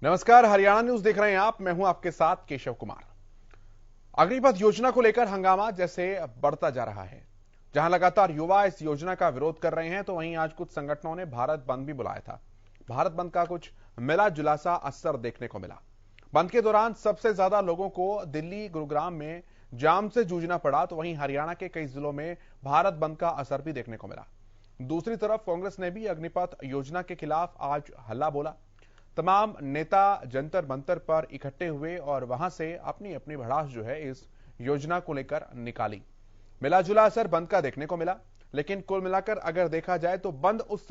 नमस्कार, हरियाणा न्यूज देख रहे हैं आप। मैं हूं आपके साथ केशव कुमार। अग्निपथ योजना को लेकर हंगामा जैसे बढ़ता जा रहा है। जहां लगातार युवा इस योजना का विरोध कर रहे हैं, तो वहीं आज कुछ संगठनों ने भारत बंद भी बुलाया था। भारत बंद का कुछ मिला जुला सा असर देखने को मिला। बंद के दौरान सबसे ज्यादा लोगों को दिल्ली गुरुग्राम में जाम से जूझना पड़ा, तो वहीं हरियाणा के कई जिलों में भारत बंद का असर भी देखने को मिला। दूसरी तरफ कांग्रेस ने भी अग्निपथ योजना के खिलाफ आज हल्ला बोला। तमाम नेता जंतर मंतर पर इकट्ठे हुए और वहां से अपनी अपनी भड़ास जो है इस योजना को लेकर निकाली। मिला जुला असर बंद का देखने को मिला, लेकिन कुल मिलाकर अगर देखा जाए तो बंद उस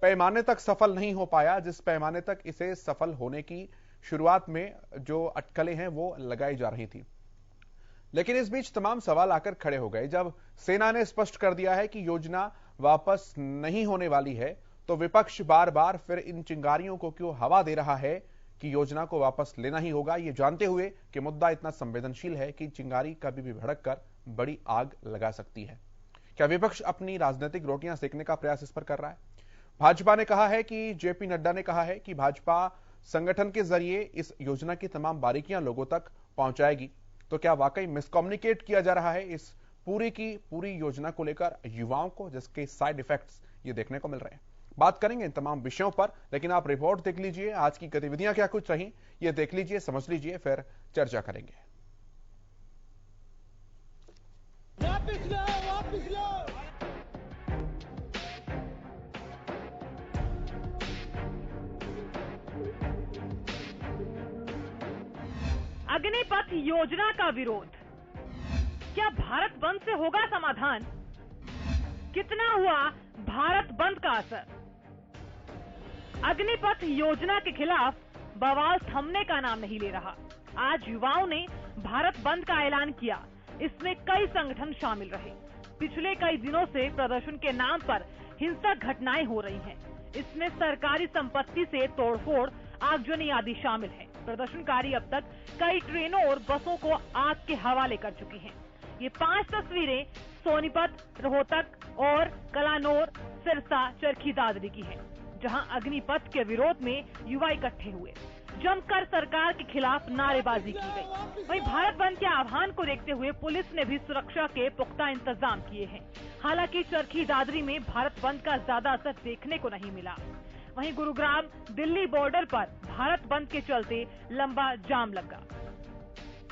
पैमाने तक सफल नहीं हो पाया जिस पैमाने तक इसे सफल होने की शुरुआत में जो अटकलें हैं वो लगाई जा रही थी। लेकिन इस बीच तमाम सवाल आकर खड़े हो गए। जब सेना ने स्पष्ट कर दिया है कि योजना वापस नहीं होने वाली है, तो विपक्ष बार बार फिर इन चिंगारियों को क्यों हवा दे रहा है कि योजना को वापस लेना ही होगा, ये जानते हुए कि मुद्दा इतना संवेदनशील है कि चिंगारी कभी भी भड़क कर बड़ी आग लगा सकती है। क्या विपक्ष अपनी राजनीतिक रोटियां सेकने का प्रयास इस पर कर रहा है? भाजपा ने कहा है कि जेपी नड्डा ने कहा है कि भाजपा संगठन के जरिए इस योजना की तमाम बारीकियां लोगों तक पहुंचाएगी। तो क्या वाकई मिसकम्युनिकेट किया जा रहा है इस पूरी की पूरी योजना को लेकर युवाओं को, जिसके साइड इफेक्ट्स ये देखने को मिल रहे हैं? बात करेंगे इन तमाम विषयों पर, लेकिन आप रिपोर्ट देख लीजिए, आज की गतिविधियां क्या कुछ रही ये देख लीजिए, समझ लीजिए, फिर चर्चा करेंगे। वापिस लो, वापिस लो। अग्निपथ योजना का विरोध, क्या भारत बंद से होगा समाधान? कितना हुआ भारत बंद का असर? अग्निपथ योजना के खिलाफ बवाल थमने का नाम नहीं ले रहा। आज युवाओं ने भारत बंद का ऐलान किया। इसमें कई संगठन शामिल रहे। पिछले कई दिनों से प्रदर्शन के नाम पर हिंसक घटनाएं हो रही हैं। इसमें सरकारी संपत्ति से तोड़फोड़, आगजनी आदि शामिल है। प्रदर्शनकारी अब तक कई ट्रेनों और बसों को आग के हवाले कर चुके हैं। ये 5 तस्वीरें सोनीपत, रोहतक और कलानौर, सिरसा, चरखी दादरी की हैं, जहां अग्निपथ के विरोध में युवा इकट्ठे हुए। जमकर सरकार के खिलाफ नारेबाजी की गई। वहीं भारत बंद के आह्वान को देखते हुए पुलिस ने भी सुरक्षा के पुख्ता इंतजाम किए हैं। हालांकि चरखी दादरी में भारत बंद का ज्यादा असर देखने को नहीं मिला। वहीं गुरुग्राम दिल्ली बॉर्डर पर भारत बंद के चलते लंबा जाम लगा।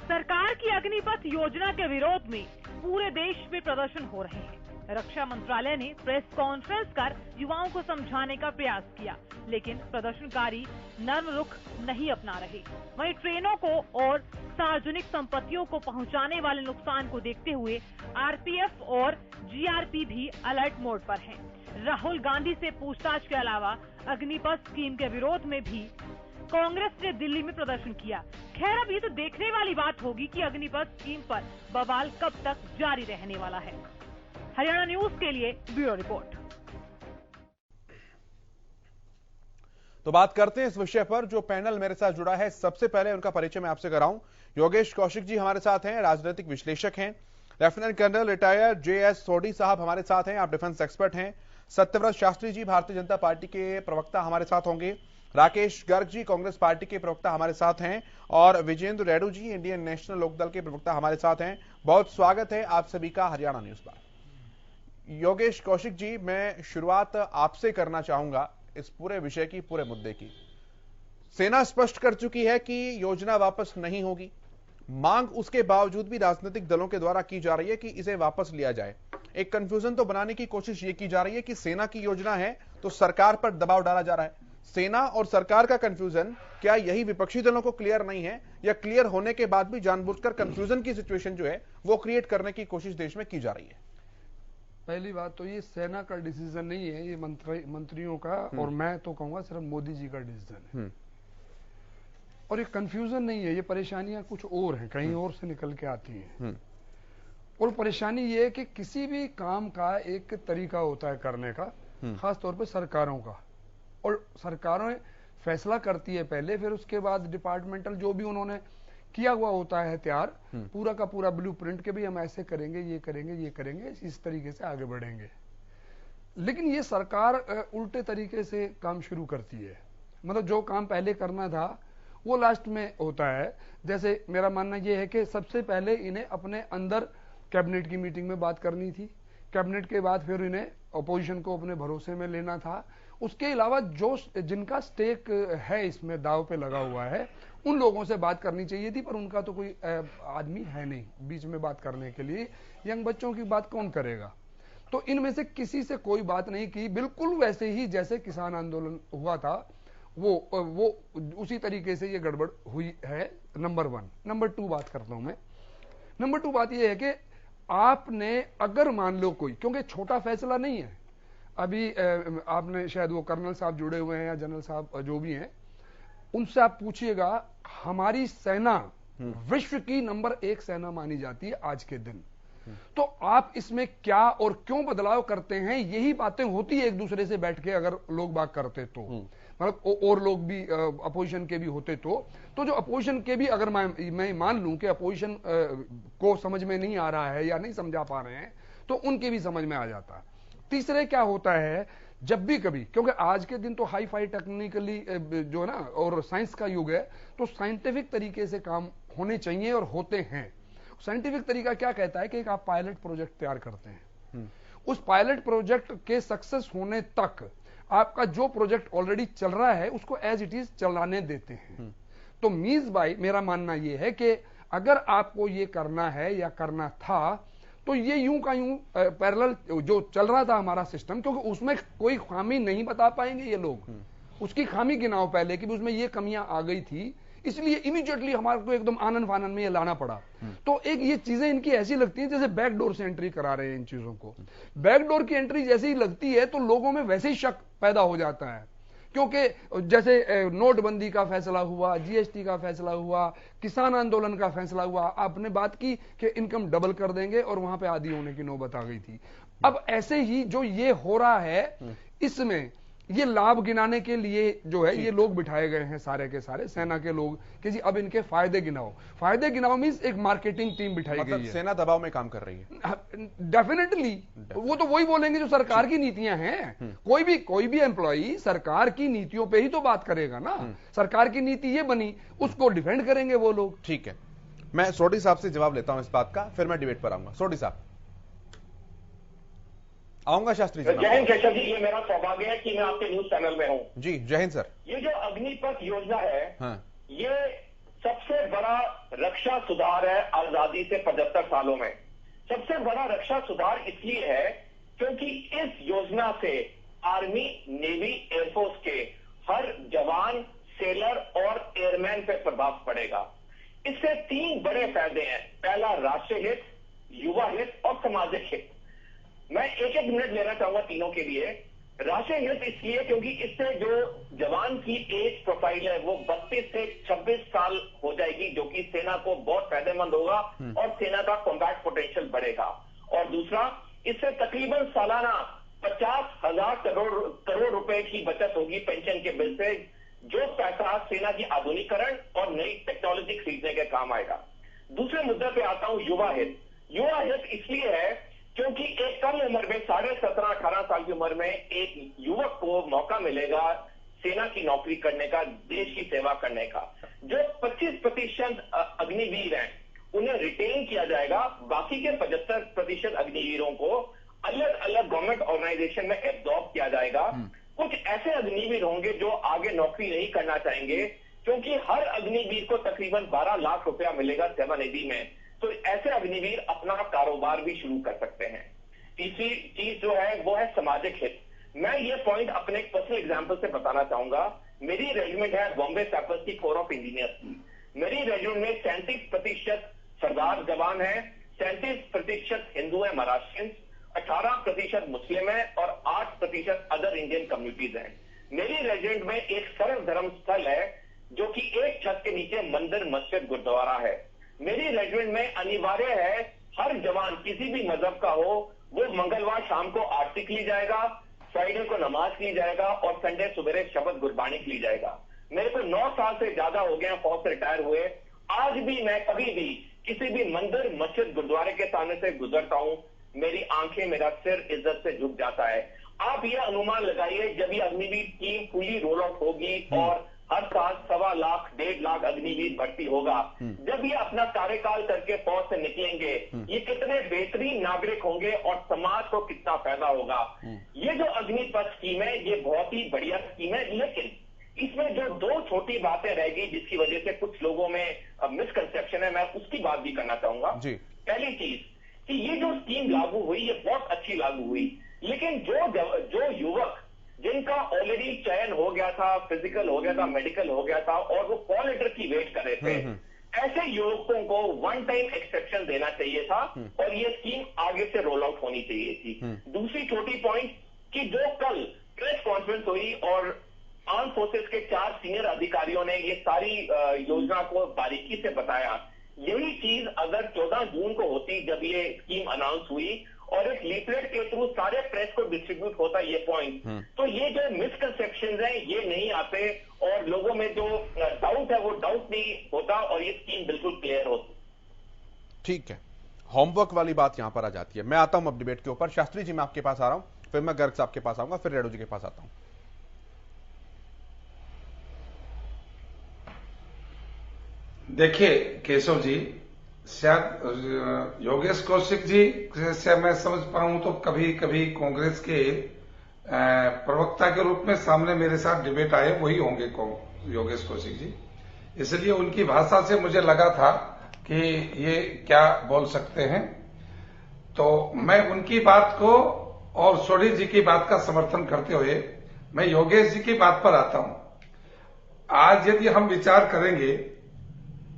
सरकार की अग्निपथ योजना के विरोध में पूरे देश में प्रदर्शन हो रहे हैं। रक्षा मंत्रालय ने प्रेस कॉन्फ्रेंस कर युवाओं को समझाने का प्रयास किया, लेकिन प्रदर्शनकारी नर्म रुख नहीं अपना रहे। वहीं ट्रेनों को और सार्वजनिक संपत्तियों को पहुंचाने वाले नुकसान को देखते हुए आरपीएफ और जीआरपी भी अलर्ट मोड पर हैं। राहुल गांधी से पूछताछ के अलावा अग्निपथ स्कीम के विरोध में भी कांग्रेस ने दिल्ली में प्रदर्शन किया। खैर, अब ये तो देखने वाली बात होगी कि अग्निपथ स्कीम पर बवाल कब तक जारी रहने वाला है। हरियाणा न्यूज के लिए ब्यूरो रिपोर्ट। तो बात करते हैं इस विषय पर। जो पैनल मेरे साथ जुड़ा है, सबसे पहले उनका परिचय मैं आपसे कराऊं। योगेश कौशिक जी हमारे साथ हैं, राजनीतिक विश्लेषक हैं। लेफ्टिनेंट कर्नल रिटायर्ड जेएस सोडी साहब हमारे साथ हैं, आप डिफेंस एक्सपर्ट हैं। सत्यव्रत शास्त्री जी भारतीय जनता पार्टी के प्रवक्ता हमारे साथ होंगे। राकेश गर्ग जी कांग्रेस पार्टी के प्रवक्ता हमारे साथ हैं, और विजेंद्र रेड्डू जी इंडियन नेशनल लोकदल के प्रवक्ता हमारे साथ हैं। बहुत स्वागत है आप सभी का हरियाणा न्यूज पर। योगेश कौशिक जी, मैं शुरुआत आपसे करना चाहूंगा इस पूरे विषय की, पूरे मुद्दे की। सेना स्पष्ट कर चुकी है कि योजना वापस नहीं होगी। मांग उसके बावजूद भी राजनीतिक दलों के द्वारा की जा रही है कि इसे वापस लिया जाए। एक कंफ्यूजन तो बनाने की कोशिश ये की जा रही है कि सेना की योजना है तो सरकार पर दबाव डाला जा रहा है। सेना और सरकार का कंफ्यूजन, क्या यही विपक्षी दलों को क्लियर नहीं है, या क्लियर होने के बाद भी जानबूझकर कंफ्यूजन की सिचुएशन जो है वो क्रिएट करने की कोशिश देश में की जा रही है? पहली बात तो ये सेना का डिसीजन नहीं है, ये मंत्रियों का, और मैं तो कहूंगा सिर्फ मोदी जी का डिसीजन है। और ये कंफ्यूजन नहीं है, ये परेशानियां कुछ और हैं, कहीं और से निकल के आती हैं। और परेशानी ये है कि किसी भी काम का एक तरीका होता है करने का, खास तौर पे सरकारों का, और सरकारें फैसला करती है पहले, फिर उसके बाद डिपार्टमेंटल जो भी उन्होंने किया हुआ होता है तैयार, पूरा का पूरा ब्लूप्रिंट के भी हम ऐसे करेंगे, ये करेंगे, ये करेंगे, इस तरीके से आगे बढ़ेंगे। लेकिन ये सरकार उल्टे तरीके से काम शुरू करती है। मतलब जो काम पहले करना था वो लास्ट में होता है। जैसे मेरा मानना ये है कि सबसे पहले इन्हें अपने अंदर कैबिनेट की मीटिंग में बात करनी थी, कैबिनेट के बाद फिर इन्हें अपोजिशन को अपने भरोसे में लेना था। उसके अलावा जो जिनका स्टेक है इसमें दाव पे लगा हुआ है उन लोगों से बात करनी चाहिए थी, पर उनका तो कोई आदमी है नहीं बीच में बात करने के लिए। यंग बच्चों की बात कौन करेगा? तो इनमें से किसी से कोई बात नहीं की, बिल्कुल वैसे ही जैसे किसान आंदोलन हुआ था वो उसी तरीके से ये गड़बड़ हुई है। नंबर 1। नंबर 2 बात करता हूं मैं। नंबर 2 बात ये है कि आपने अगर मान लो कोई, क्योंकि छोटा फैसला नहीं है, अभी आपने शायद वो कर्नल साहब जुड़े हुए हैं या जनरल साहब जो भी हैं, उनसे आप पूछिएगा, हमारी सेना विश्व की नंबर 1 सेना मानी जाती है आज के दिन। तो आप इसमें क्या और क्यों बदलाव करते हैं, यही बातें होती है एक दूसरे से बैठ के अगर लोग बात करते तो, मतलब और लोग भी अपोजिशन के भी होते तो जो अपोजिशन के भी अगर मैं मान लूं कि अपोजिशन को समझ में नहीं आ रहा है या नहीं समझा पा रहे हैं तो उनके भी समझ में आ जाता। तीसरे क्या होता है, जब भी कभी, क्योंकि आज के दिन तो हाई फाई टेक्निकली जो है ना और साइंस का युग है, तो साइंटिफिक तरीके से काम होने चाहिए और होते हैं। साइंटिफिक तरीका क्या कहता है कि एक आप पायलट प्रोजेक्ट तैयार करते हैं, उस पायलट प्रोजेक्ट के सक्सेस होने तक आपका जो प्रोजेक्ट ऑलरेडी चल रहा है उसको एज इट इज चलाने देते हैं। तो मीज भाई मेरा मानना यह है कि अगर आपको ये करना है या करना था तो ये यूं का यूं पैरेलल जो चल रहा था हमारा सिस्टम, क्योंकि उसमें कोई खामी नहीं बता पाएंगे ये लोग, उसकी खामी गिनाओ पहले कि उसमें ये कमियां आ गई थी, इसलिए इमीडिएटली हमारे को एकदम आनन फानन में ये लाना पड़ा। तो एक ये चीजें इनकी ऐसी लगती हैं जैसे बैकडोर से एंट्री करा रहे हैं इन चीजों को। बैकडोर की एंट्री जैसे ही लगती है तो लोगों में वैसे ही शक पैदा हो जाता है, क्योंकि जैसे नोटबंदी का फैसला हुआ, जीएसटी का फैसला हुआ, किसान आंदोलन का फैसला हुआ, आपने बात की कि इनकम डबल कर देंगे और वहां पे आधी होने की नौबत आ गई थी। अब ऐसे ही जो ये हो रहा है, इसमें ये लाभ गिनाने के लिए जो है ये लोग बिठाए गए हैं सारे के सारे सेना के लोग कि जी अब इनके फायदे गिनाओ। फायदे गिनाओ मींस एक मार्केटिंग टीम बिठाई गई है। सेना दबाव में काम कर रही है। डेफिनेटली वो तो वही बोलेंगे जो सरकार की नीतियां हैं। कोई भी एम्प्लॉई सरकार की नीतियों पे ही तो बात करेगा ना। सरकार की नीति ये बनी, उसको डिफेंड करेंगे वो लोग। ठीक है, मैं सोडी साहब से जवाब लेता हूं इस बात का, फिर मैं डिबेट पर आऊंगा। सोडी साहब आऊंगा। शास्त्री जी, जय हिंद केशव जी, ये मेरा सौभाग्य है कि मैं आपके न्यूज चैनल में हूं। जी जय हिंद सर। ये जो अग्निपथ योजना है, हाँ। ये सबसे बड़ा रक्षा सुधार है आजादी से 75 सालों में। सबसे बड़ा रक्षा सुधार इसलिए है क्योंकि इस योजना से आर्मी, नेवी, एयरफोर्स के हर जवान, सेलर और एयरमैन पे प्रभाव पड़ेगा। इससे 3 बड़े फायदे हैं। पहला राष्ट्रीय हित, युवा हित और सामाजिक हित। मैं एक मिनट लेना चाहूंगा तीनों के लिए। राष्ट्रीय हित इसलिए क्योंकि इससे जो जवान की एज प्रोफाइल है वो 32 से 26 साल हो जाएगी, जो कि सेना को बहुत फायदेमंद होगा और सेना का कॉम्बैट पोटेंशियल बढ़ेगा। और दूसरा, इससे तकरीबन सालाना 50,000 करोड़ रुपए की बचत होगी पेंशन के बिल से, जो पैसा सेना की आधुनिकीकरण और नई टेक्नोलॉजी खरीदने के काम आएगा। दूसरे मुद्दे पे आता हूं, युवा हित। युवा हित इसलिए है क्योंकि एक कम उम्र में 17.5-18 साल की उम्र में एक युवक को मौका मिलेगा सेना की नौकरी करने का, देश की सेवा करने का। जो 25% अग्निवीर हैं उन्हें रिटेन किया जाएगा, बाकी के 75% अग्निवीरों को अलग अलग गवर्नमेंट ऑर्गेनाइजेशन में एब्जॉर्ब किया जाएगा। कुछ ऐसे अग्निवीर होंगे जो आगे नौकरी नहीं करना चाहेंगे, क्योंकि हर अग्निवीर को तकरीबन 12 लाख रुपया मिलेगा सेवा निधि में, तो ऐसे अग्निवीर अपना कारोबार भी शुरू कर सकते हैं। तीसरी चीज जो है वो है सामाजिक हित। मैं ये पॉइंट अपने एक पर्सनल एग्जांपल से बताना चाहूंगा। मेरी रेजिमेंट है बॉम्बे सैपर्स की, कोर ऑफ इंजीनियर्स की। मेरी रेजिमेंट में 37% सरदार जवान है, 37% हिंदू है, महाराष्ट्रियंस, 18% मुस्लिम है और 8% अदर इंडियन कम्युनिटीज हैं। मेरी रेजिमेंट में एक सर्व धर्म स्थल है जो कि एक छत के नीचे मंदिर, मस्जिद, गुरुद्वारा है। मेरी रेजिमेंट में अनिवार्य है हर जवान किसी भी मजहब का हो वो मंगलवार शाम को आरती के लिए जाएगा, फ्राइडे को नमाज के लिए जाएगा और संडे सुबह शबद गुरबानी के लिए जाएगा। मेरे को 9 साल से ज्यादा हो गए फौज से रिटायर हुए, आज भी मैं कभी भी किसी भी मंदिर, मस्जिद, गुरुद्वारे के सामने से गुजरता हूं, मेरी आंखें, मेरा सिर इज्जत से झुक जाता है। आप यह अनुमान लगाइए जब ये Agniveer team fully roll out होगी और हर साल 1.25 लाख 1.5 लाख अग्निवीर भर्ती होगा। जब ये अपना कार्यकाल करके फौज से निकलेंगे, ये कितने बेहतरीन नागरिक होंगे और समाज को कितना फायदा होगा। ये जो अग्निपथ स्कीम है, ये बहुत ही बढ़िया स्कीम है, लेकिन इसमें जो 2 छोटी बातें रहेगी जिसकी वजह से कुछ लोगों में मिसकंसेप्शन है, मैं उसकी बात भी करना चाहूंगा। पहली चीज कि ये जो स्कीम लागू हुई, ये बहुत अच्छी लागू हुई, लेकिन जो युवक जिनका ऑलरेडी चयन हो गया था, फिजिकल हो गया था, मेडिकल हो गया था और वो कॉल लेटर की वेट कर रहे थे, ऐसे युवकों को 1 टाइम एक्सेप्शन देना चाहिए था और ये स्कीम आगे से रोल आउट होनी चाहिए थी। दूसरी छोटी पॉइंट कि जो कल प्रेस कॉन्फ्रेंस हुई और आर्म फोर्सेस के 4 सीनियर अधिकारियों ने ये सारी योजना को बारीकी से बताया, यही चीज अगर 14 जून को होती, जब ये स्कीम अनाउंस हुई और एक लीफलेट के थ्रू सारे प्रेस को डिस्ट्रीब्यूट होता ये पॉइंट, तो ये जो मिसकंसेप्शंस हैं ये नहीं आते और लोगों में जो डाउट है वो डाउट नहीं होता और ये स्कीम बिल्कुल क्लियर होती। ठीक है, होमवर्क वाली बात यहां पर आ जाती है। मैं आता हूं अब डिबेट के ऊपर। शास्त्री जी, मैं आपके पास आ रहा हूं, फिर मैं गर्ग साहब के पास आऊंगा, फिर रेड्डी जी के पास आता हूं। देखिए केशव जी, शायद योगेश कौशिक जी से मैं समझ पाऊं तो कभी कभी कांग्रेस के प्रवक्ता के रूप में सामने मेरे साथ डिबेट आए वही होंगे योगेश कौशिक जी, इसलिए उनकी भाषा से मुझे लगा था कि ये क्या बोल सकते हैं, तो मैं उनकी बात को और सोढ़ी जी की बात का समर्थन करते हुए मैं योगेश जी की बात पर आता हूं। आज यदि हम विचार करेंगे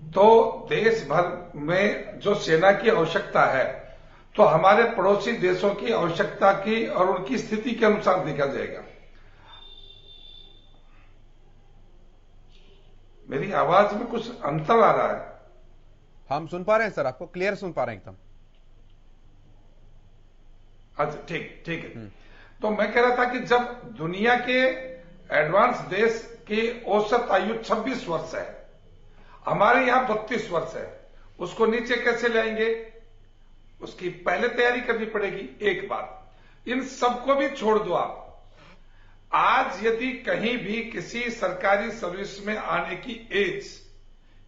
तो देश भर में जो सेना की आवश्यकता है तो हमारे पड़ोसी देशों की आवश्यकता की और उनकी स्थिति के अनुसार देखा जाएगा। मेरी आवाज में कुछ अंतर आ रहा है? हम सुन पा रहे हैं सर, आपको क्लियर सुन पा रहे हैं एकदम। अच्छा, ठीक है। तो मैं कह रहा था कि जब दुनिया के एडवांस देश की औसत आयु 26 वर्ष है, हमारे यहां 32 वर्ष है, उसको नीचे कैसे लाएंगे, उसकी पहले तैयारी करनी पड़ेगी। एक बात, इन सबको भी छोड़ दो आप। आज यदि कहीं भी किसी सरकारी सर्विस में आने की एज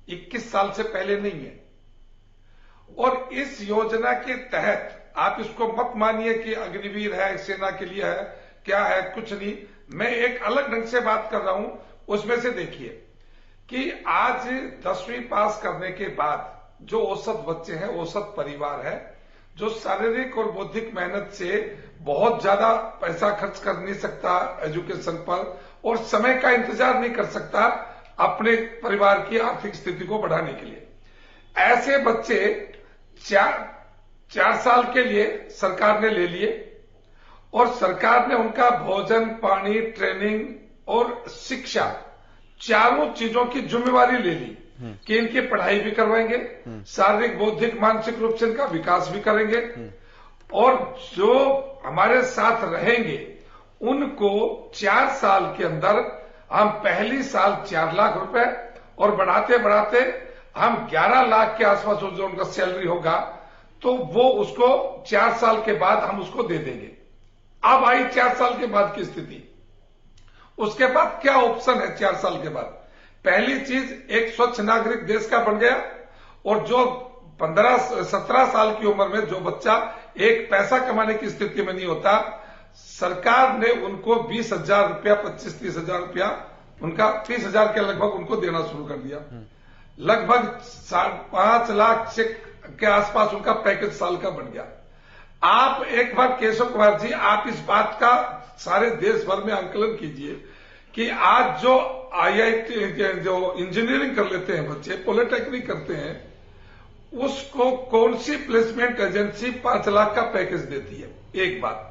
21 साल से पहले नहीं है, और इस योजना के तहत आप इसको मत मानिए कि अग्निवीर है, सेना के लिए है, क्या है, कुछ नहीं। मैं एक अलग ढंग से बात कर रहा हूं। उसमें से देखिए कि आज 10वीं पास करने के बाद जो औसत बच्चे हैं, औसत परिवार है, जो शारीरिक और बौद्धिक मेहनत से बहुत ज्यादा पैसा खर्च कर नहीं सकता एजुकेशन पर और समय का इंतजार नहीं कर सकता अपने परिवार की आर्थिक स्थिति को बढ़ाने के लिए, ऐसे बच्चे 4 साल के लिए सरकार ने ले लिए और सरकार ने उनका भोजन, पानी, ट्रेनिंग और शिक्षा, चारों चीजों की जिम्मेवारी ले ली कि इनकी पढ़ाई भी करवाएंगे, शारीरिक, बौद्धिक, मानसिक रूप से इनका विकास भी करेंगे और जो हमारे साथ रहेंगे उनको 4 साल के अंदर हम पहली साल 4 लाख रुपए और बढ़ाते बढ़ाते हम 11 लाख के आसपास जो उनका सैलरी होगा तो वो उसको 4 साल के बाद हम उसको दे देंगे। अब आई 4 साल के बाद की स्थिति। उसके बाद क्या ऑप्शन है 4 साल के बाद? पहली चीज, एक स्वच्छ नागरिक देश का बन गया और जो 15-17 साल की उम्र में जो बच्चा एक पैसा कमाने की स्थिति में नहीं होता, सरकार ने उनको 20,000 रुपया, 25-30,000 रुपया, उनका 30,000 के लगभग उनको देना शुरू कर दिया। लगभग 5 लाख के आसपास उनका पैकेज साल का बन गया। आप एक बार केशव कुमार जी, आप इस बात का सारे देश भर में आंकलन कीजिए कि आज जो IIT जो इंजीनियरिंग कर लेते हैं बच्चे, पॉलिटेक्निक करते हैं, उसको कौन सी प्लेसमेंट एजेंसी 5 लाख का पैकेज देती है? एक बात।